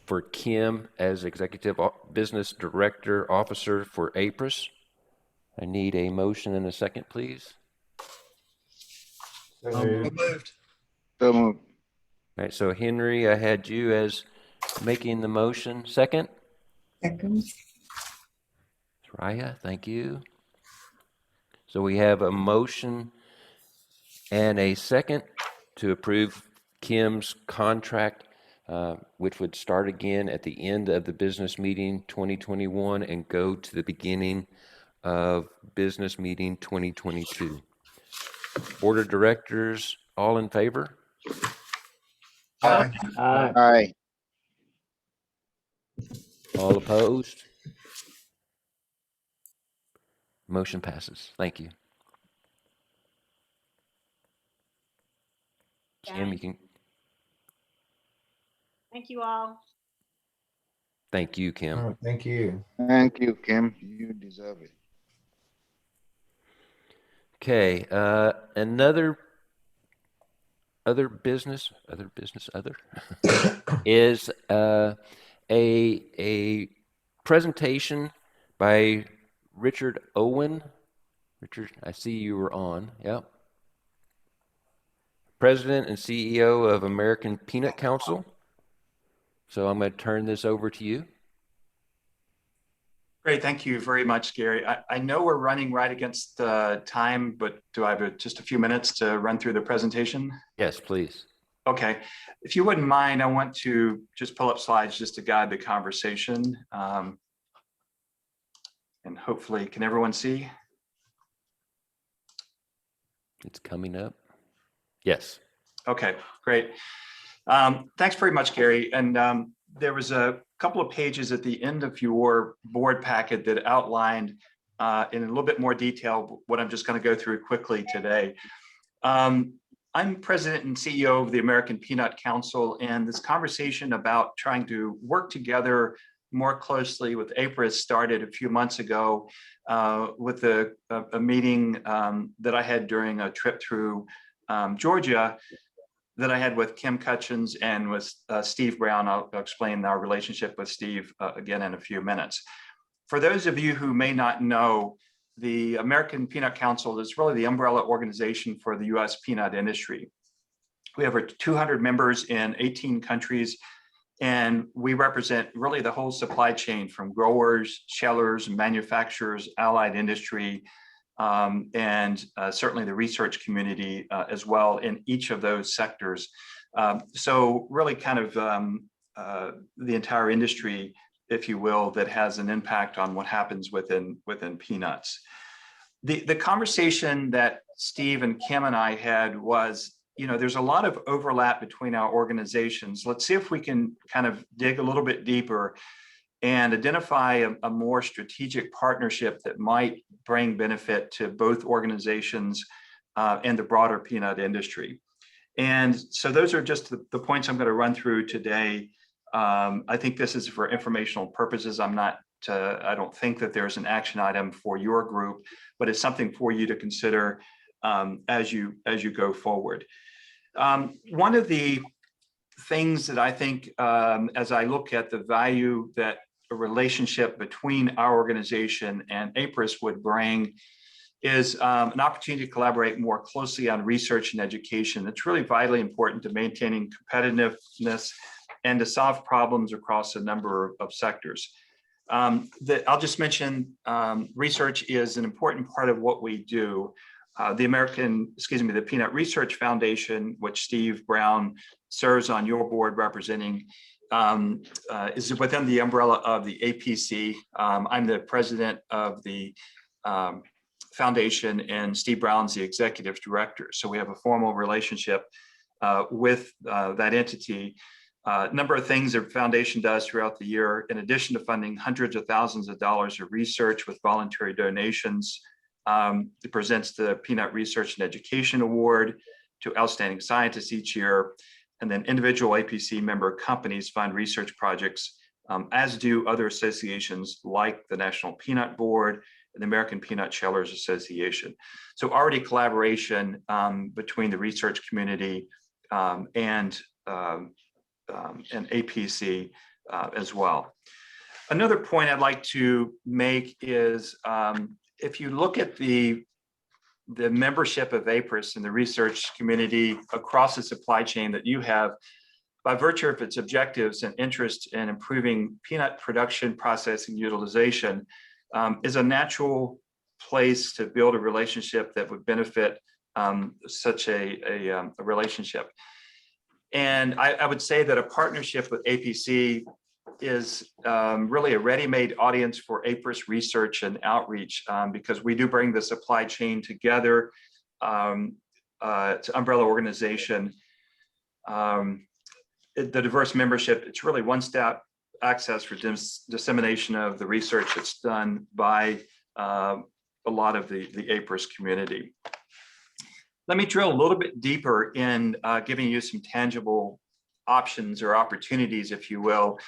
for Kim as Executive Business Director Officer for APRES. I need a motion and a second, please. So So moved. moved. So moved. All right, so Henry, I had you as making the motion. Second? Second. Raya, thank you. So we have a motion and a second to approve Kim's contract, which would start again at the end of the business meeting 2021 and go to the beginning of business meeting 2022. Board of Directors, all in favor? Aye. Aye. All opposed? Motion passes. Thank you. Kim, you can, Thank you all. thank you, Kim. Oh, thank you. Thank you, Kim. You deserve it. Okay, other business is a presentation by Richard Owen. Richard, I see you were on. Yep. President and CEO of American Peanut Council. So I'm going to turn this over to you. Great, thank you very much, Gary. I know we're running right against time, but do I have just a few minutes to run through the presentation? Yes, please. Okay, if you wouldn't mind, I want to just pull up slides just to guide the conversation. And hopefully, can everyone see? It's coming up. Yes. Okay, great. Thanks very much, Gary. And there was a couple of pages at the end of your board packet that outlined in a little bit more detail what I'm just going to go through quickly today. I'm president and CEO of the American Peanut Council, and this conversation about trying to work together more closely with APRES started a few months ago with a meeting that I had during a trip through Georgia that I had with Kim Cutchins and with Steve Brown. I'll explain our relationship with Steve again in a few minutes. For those of you who may not know, the American Peanut Council is really the umbrella organization for the US peanut industry. We have over 200 members in 18 countries, and we represent really the whole supply chain from growers, shellers, manufacturers, allied industry, and certainly the research community as well in each of those sectors. So really kind of the entire industry, if you will, that has an impact on what happens within peanuts. The conversation that Steve and Kim and I had was, you know, there's a lot of overlap between our organizations. Let's see if we can kind of dig a little bit deeper and identify a more strategic partnership that might bring benefit to both organizations and the broader peanut industry. And so those are just the points I'm going to run through today. I think this is for informational purposes. I don't think that there's an action item for your group, but it's something for you to consider as you go forward. One of the things that I think, as I look at the value that a relationship between our organization and APRES would bring, is an opportunity to collaborate more closely on research and education. It's really vitally important to maintaining competitiveness and to solve problems across a number of sectors. I'll just mention research is an important part of what we do. The Peanut Research Foundation, which Steve Brown serves on your board representing is within the umbrella of the APC. I'm the president of the foundation, and Steve Brown's the executive director. So we have a formal relationship with that entity. A number of things the foundation does throughout the year, in addition to funding hundreds of thousands of dollars of research with voluntary donations. It presents the Peanut Research and Education Award to outstanding scientists each year. And then individual APC member companies fund research projects, as do other associations like the National Peanut Board and the American Peanut Shellers Association. So already collaboration between the research community and APC as well. Another point I'd like to make is if you look at the membership of APRES and the research community across the supply chain that you have, by virtue of its objectives and interest in improving peanut production, processing, utilization, is a natural place to build a relationship that would benefit such a relationship. And I would say that a partnership with APC is really a ready-made audience for APRES research and outreach, because we do bring the supply chain together. It's an umbrella organization. The diverse membership, it's really one-step access for dissemination of the research that's done by a lot of the APRES community. Let me drill a little bit deeper in giving you some tangible options or opportunities, if you will,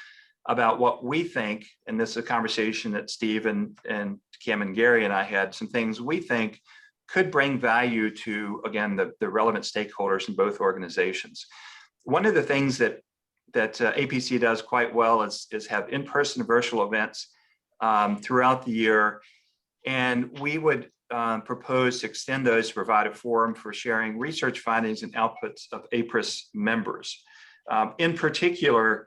about what we think, and this is a conversation that Steve and Kim and Gary and I had, some things we think could bring value to, again, the relevant stakeholders in both organizations. One of the things that APC does quite well is have in-person virtual events throughout the year, and we would propose to extend those to provide a forum for sharing research findings and outputs of APRES members. In particular,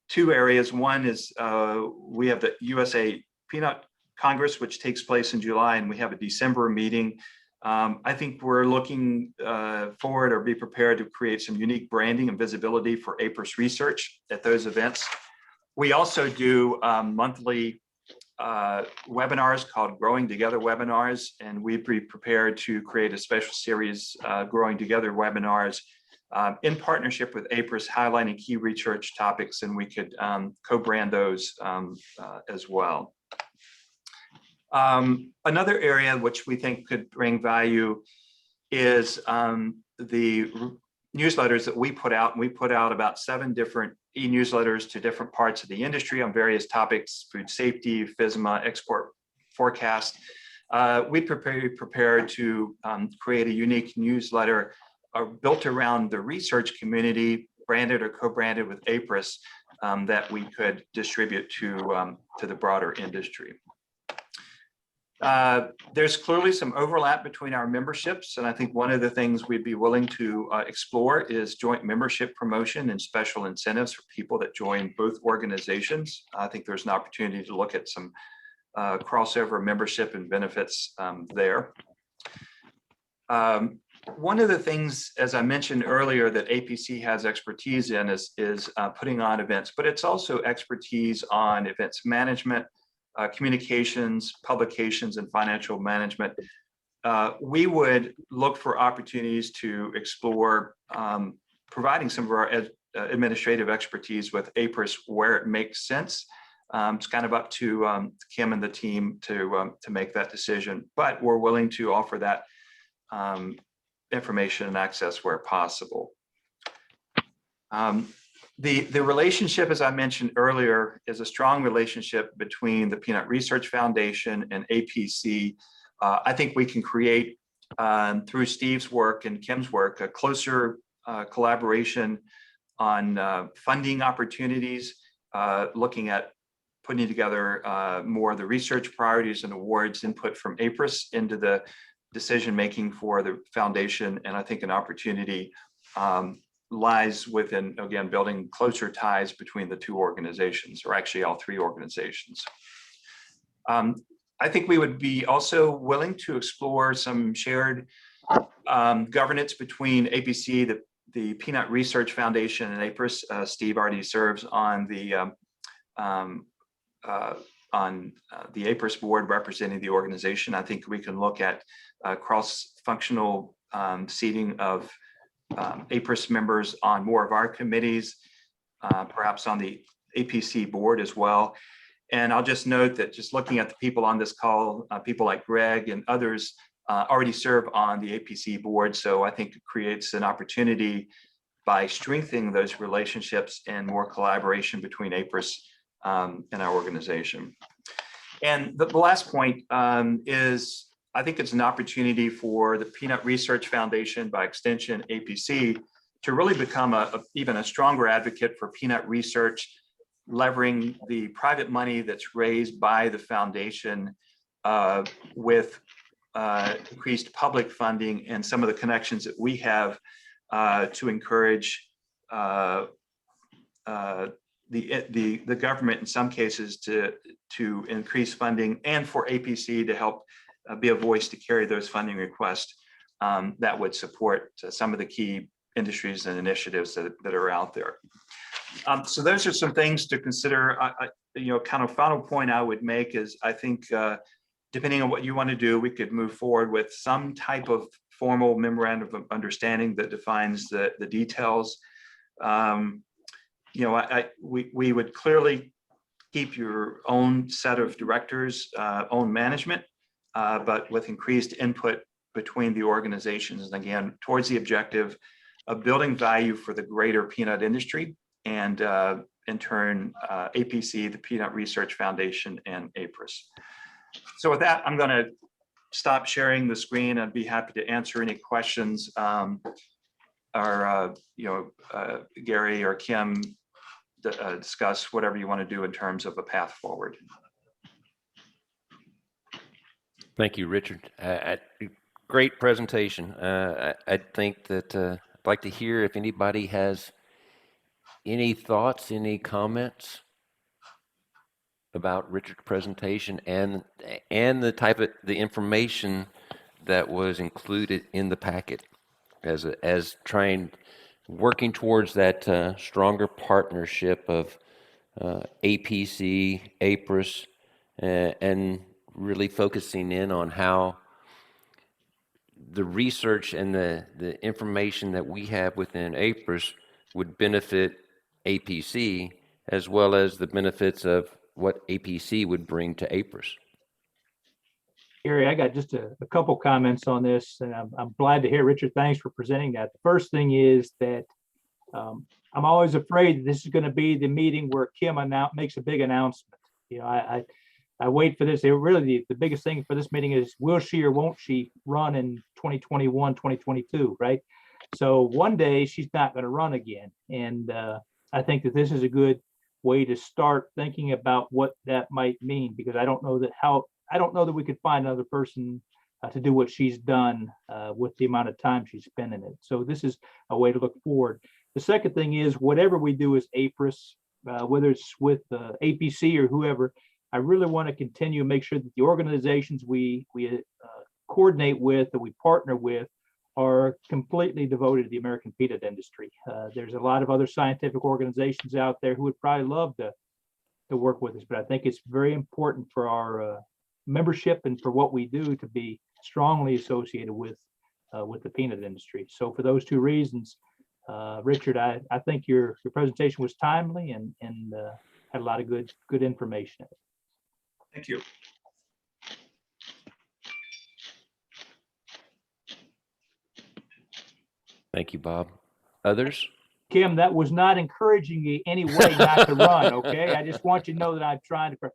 two areas. One is we have the USA Peanut Congress, which takes place in July, and we have a December meeting. I think we're looking forward or be prepared to create some unique branding and visibility for APRES research at those events. We also do monthly webinars called Growing Together webinars, and we'd be prepared to create a special series, Growing Together webinars, in partnership with APRES, highlighting key research topics, and we could co-brand those as well. Another area which we think could bring value is the newsletters that we put out. We put out about 7 different e-newsletters to different parts of the industry on various topics: food safety, FSMA, export forecast. We'd be prepared to create a unique newsletter built around the research community, branded or co-branded with APRES, that we could distribute to the broader industry. There's clearly some overlap between our memberships, and I think one of the things we'd be willing to explore is joint membership promotion and special incentives for people that join both organizations. I think there's an opportunity to look at some crossover membership and benefits there. One of the things, as I mentioned earlier, that APC has expertise in is putting on events, but it's also expertise on events management, communications, publications, and financial management. We would look for opportunities to explore providing some of our administrative expertise with APRES where it makes sense. It's kind of up to Kim and the team to make that decision, but we're willing to offer that information and access where possible. The relationship, as I mentioned earlier, is a strong relationship between the Peanut Research Foundation and APC. I think we can create, through Steve's work and Kim's work, a closer collaboration on funding opportunities, looking at putting together more of the research priorities and awards input from APRES into the decision-making for the foundation. And I think an opportunity lies within, again, building closer ties between the two organizations, or actually all three organizations. I think we would be also willing to explore some shared governance between APC, the Peanut Research Foundation and APRES. Steve already serves on the APRES board representing the organization. I think we can look at cross-functional seating of APRES members on more of our committees, perhaps on the APC board as well. And I'll just note that just looking at the people on this call, people like Greg and others already serve on the APC board. So I think it creates an opportunity by strengthening those relationships and more collaboration between APRES and our organization. And the last point is, I think it's an opportunity for the Peanut Research Foundation, by extension APC, to really become even a stronger advocate for peanut research, leveraging the private money that's raised by the foundation with increased public funding and some of the connections that we have to encourage the government in some cases to increase funding, and for APC to help be a voice to carry those funding requests that would support some of the key industries and initiatives that are out there. So those are some things to consider. Kind of final point I would make is, I think depending on what you want to do, we could move forward with some type of formal memorandum of understanding that defines the details. We would clearly keep your own set of directors, own management, but with increased input between the organizations, and again, towards the objective of building value for the greater peanut industry, and in turn, APC, the Peanut Research Foundation, and APRES. So with that, I'm going to stop sharing the screen. I'd be happy to answer any questions, or Gary or Kim, discuss whatever you want to do in terms of a path forward. Thank you, Richard. Great presentation. I think that I'd like to hear if anybody has any thoughts, any comments about Richard's presentation and the type of the information that was included in the packet as working towards that stronger partnership of APC, APRES, and really focusing in on how the research and the information that we have within APRES would benefit APC, as well as the benefits of what APC would bring to APRES. Gary, I got just a couple comments on this, and I'm glad to hear, Richard, thanks for presenting that. The first thing is that I'm always afraid that this is going to be the meeting where Kim makes a big announcement. I wait for this. Really, the biggest thing for this meeting is, will she or won't she run in 2021, 2022, right? So one day she's not going to run again. And I think that this is a good way to start thinking about what that might mean, because I don't know that we could find another person to do what she's done with the amount of time she's spent in it. So this is a way to look forward. The second thing is, whatever we do as APRES, whether it's with APC or whoever, I really want to continue to make sure that the organizations we coordinate with, that we partner with, are completely devoted to the American peanut industry. There's a lot of other scientific organizations out there who would probably love to work with us, but I think it's very important for our membership and for what we do to be strongly associated with the peanut industry. So for those two reasons, Richard, I think your presentation was timely and had a lot of good information in it. Thank you. Thank you, Bob. Others? Kim, that was not encouraging you any way not to run, okay? I just want you to know that I'm trying to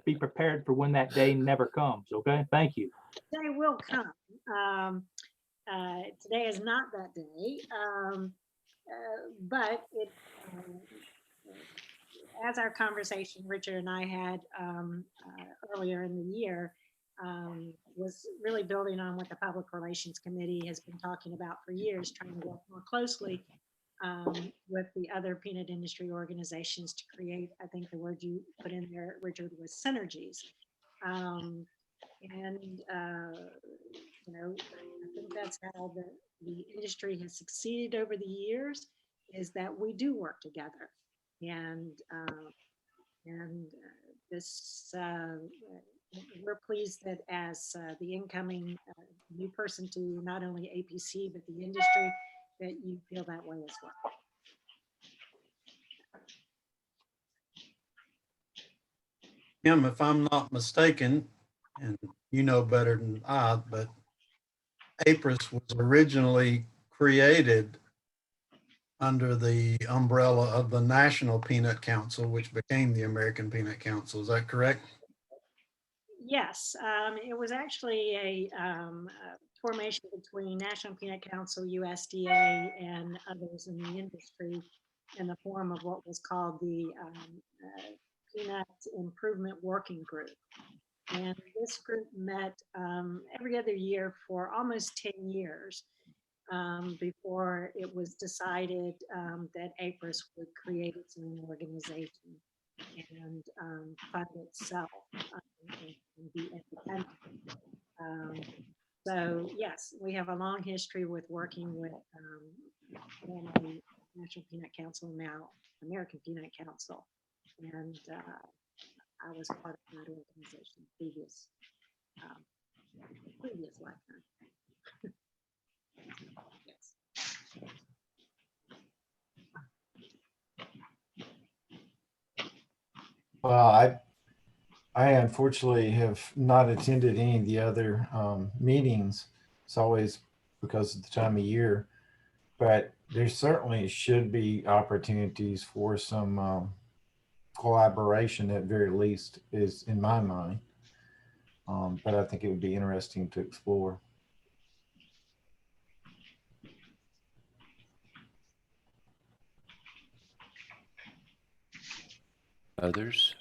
be prepared for when that day never comes, okay? Thank you. Day will come. Today is not that day, but as our conversation Richard and I had earlier in the year, was really building on what the Public Relations Committee has been talking about for years, trying to work more closely with the other peanut industry organizations to create, I think the word you put in there, Richard, was synergies. And I think that's how the industry has succeeded over the years, is that we do work together. And this, we're pleased that as the incoming new person to not only APC, but the industry, that you feel that way as well. Kim, if I'm not mistaken, and you know better than I, but APRES was originally created under the umbrella of the National Peanut Council, which became the American Peanut Council. Is that correct? Yes, it was actually a formation between National Peanut Council, USDA, and others in the industry in the form of what was called the Peanut Improvement Working Group. And this group met every other year for almost 10 years before it was decided that APRES would create its own organization and fund itself and be independent. So yes, we have a long history with working with formerly National Peanut Council, now American Peanut Council, and I was part of that organization previous lifetime. Yes. Well, I unfortunately have not attended any of the other meetings. It's always because of the time of year, but there certainly should be opportunities for some collaboration at very least, is in my mind. But I think it would be interesting to explore. Others?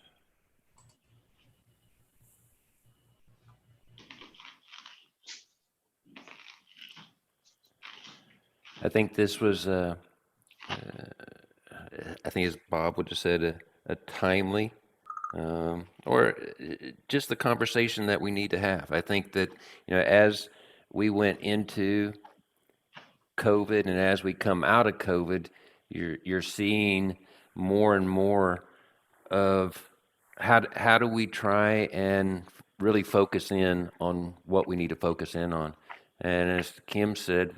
I think this was, I think as Bob would have said, a timely, or just the conversation that we need to have. I think that, as we went into COVID and as we come out of COVID, you're seeing more and more of how do we try and really focus in on what we need to focus in on. And as Kim said,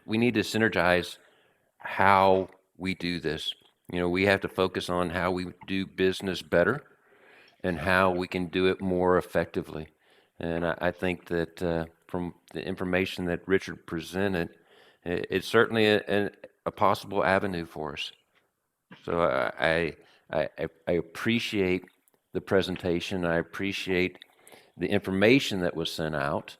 we need to synergize how we do this. We have to focus on how we do business better and how we can do it more effectively. And I think that from the information that Richard presented, it's certainly a possible avenue for us. So I appreciate the presentation. I appreciate the information that was sent out.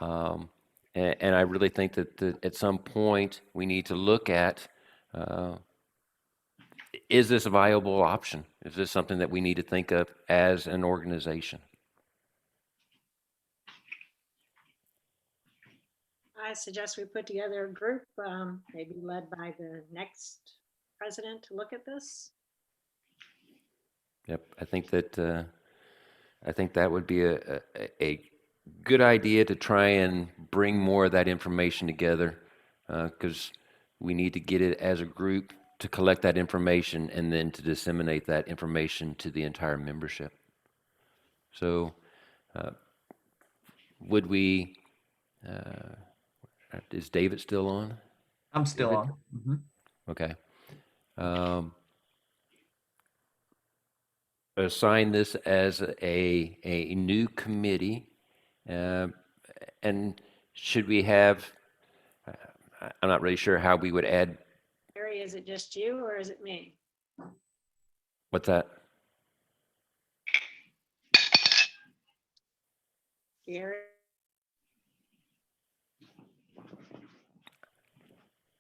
And I really think that at some point we need to look at, is this a viable option? Is this something that we need to think of as an organization? I suggest we put together a group, maybe led by the next president, to look at this. Yep, I think that would be a good idea to try and bring more of that information together, because we need to get it as a group to collect that information and then to disseminate that information to the entire membership. So would we, is David still on? I'm still David? on. Okay. Assign this as a new committee, and should we have, I'm not really sure how we would add. Gary, is it just you or is it me? What's that? Gary?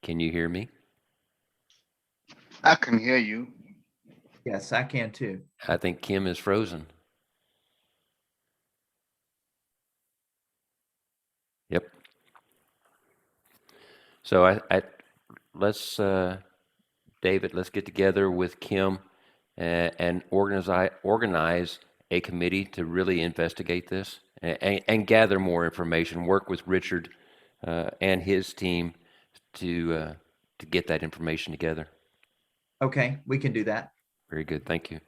Can you hear me? I can hear you. Yes, I can too. I think Kim is frozen. Yep. So let's, David, let's get together with Kim and organize a committee to really investigate this and gather more information, work with Richard and his team to get that information together. Okay, we can do that. Very good. Thank you.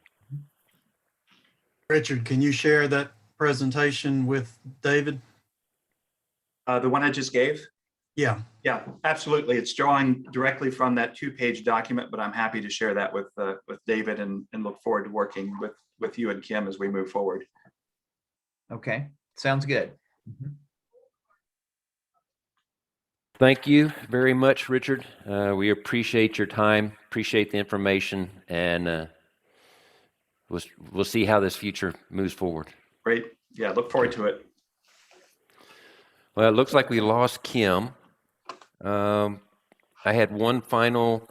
Richard, can you share that presentation with David? The one I just gave? Yeah. Yeah, absolutely. It's drawing directly from that 2-page document, but I'm happy to share that with David and look forward to working with you and Kim as we move forward. Okay, sounds good. Thank you very much, Richard. We appreciate your time, appreciate the information, and we'll see how this future moves forward. Great. Yeah, look forward to it. Well, it looks like we lost Kim. I had one final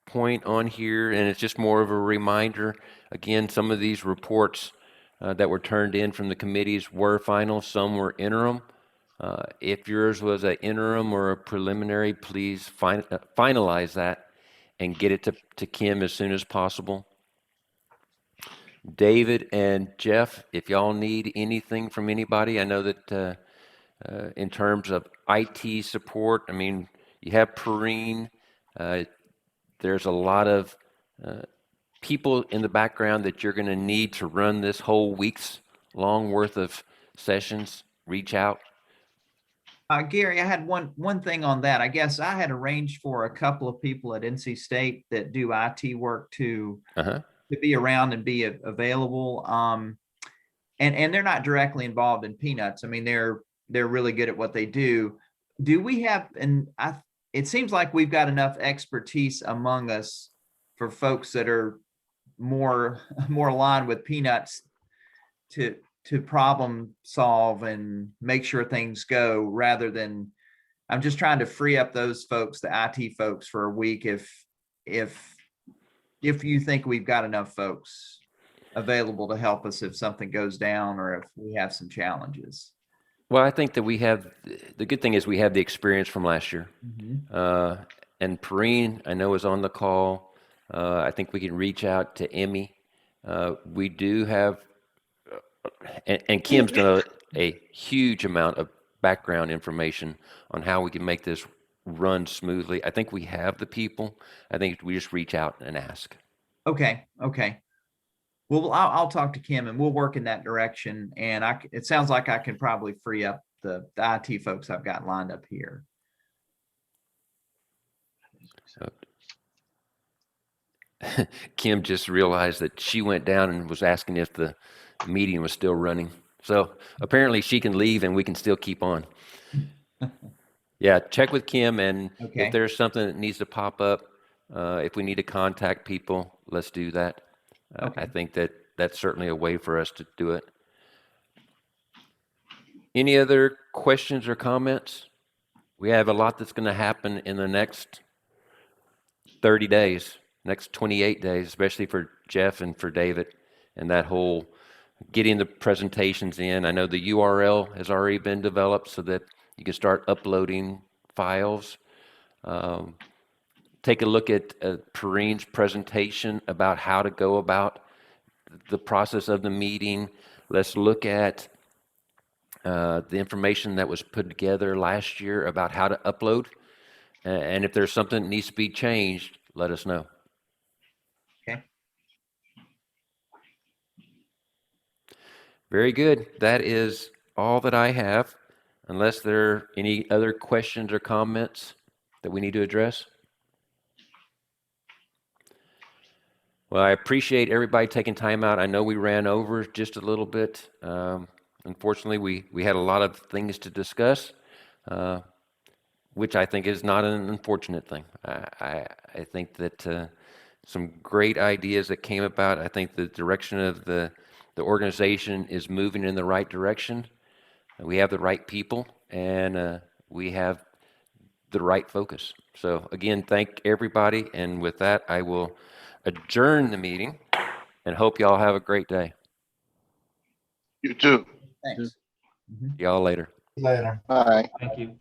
point on here, and it's just more of a reminder. Again, some of these reports that were turned in from the committees were final, some were interim. If yours was an interim or a preliminary, please finalize that and get it to Kim as soon as possible. David and Jeff, if y'all need anything from anybody, I know that in terms of IT support, I mean, you have Perrine. There's a lot of people in the background that you're going to need to run this whole week's long worth of sessions. Reach out. Gary, I had one thing on that. I guess I had arranged for a couple of people at NC State that do IT work to be around and be available. And they're not directly involved in peanuts. I mean, they're really good at what they do. Do we have, it seems like we've got enough expertise among us for folks that are more aligned with peanuts to problem solve and make sure things go, rather than, I'm just trying to free up those folks, the IT folks, for a week if you think we've got enough folks available to help us if something goes down or if we have some challenges. Well, I think that we have, the good thing is we have the experience from last year. And Perrine, I know, is on the call. I think we can reach out to Emmy. We do have, and Kim's done a huge amount of background information on how we can make this run smoothly. I think we have the people. I think we just reach out and ask. Okay. Well, I'll talk to Kim and we'll work in that direction. And it sounds like I can probably free up the IT folks I've got lined up here. Kim just realized that she went down and was asking if the meeting was still running. So apparently she can leave and we can still keep on. Yeah, check with Kim, and if there's something that needs to pop up, if we need to contact people, let's do that. I think that that's certainly a way for us to do it. Any other questions or comments? We have a lot that's going to happen in the next 30 days, next 28 days, especially for Jeff and for David, and that whole getting the presentations in. I know the URL has already been developed so that you can start uploading files. Take a look at Perrine's presentation about how to go about the process of the meeting. Let's look at the information that was put together last year about how to upload. And if there's something that needs to be changed, let us know. Okay. Very good. That is all that I have, unless there are any other questions or comments that we need to address. Well, I appreciate everybody taking time out. I know we ran over just a little bit. Unfortunately, we had a lot of things to discuss, which I think is not an unfortunate thing. I think that some great ideas that came about. I think the direction of the organization is moving in the right direction. We have the right people, and we have the right focus. So again, thank everybody. And with that, I will adjourn the meeting and hope y'all have a great day. You too. Thanks. Y'all later. Later. Bye. Thank you.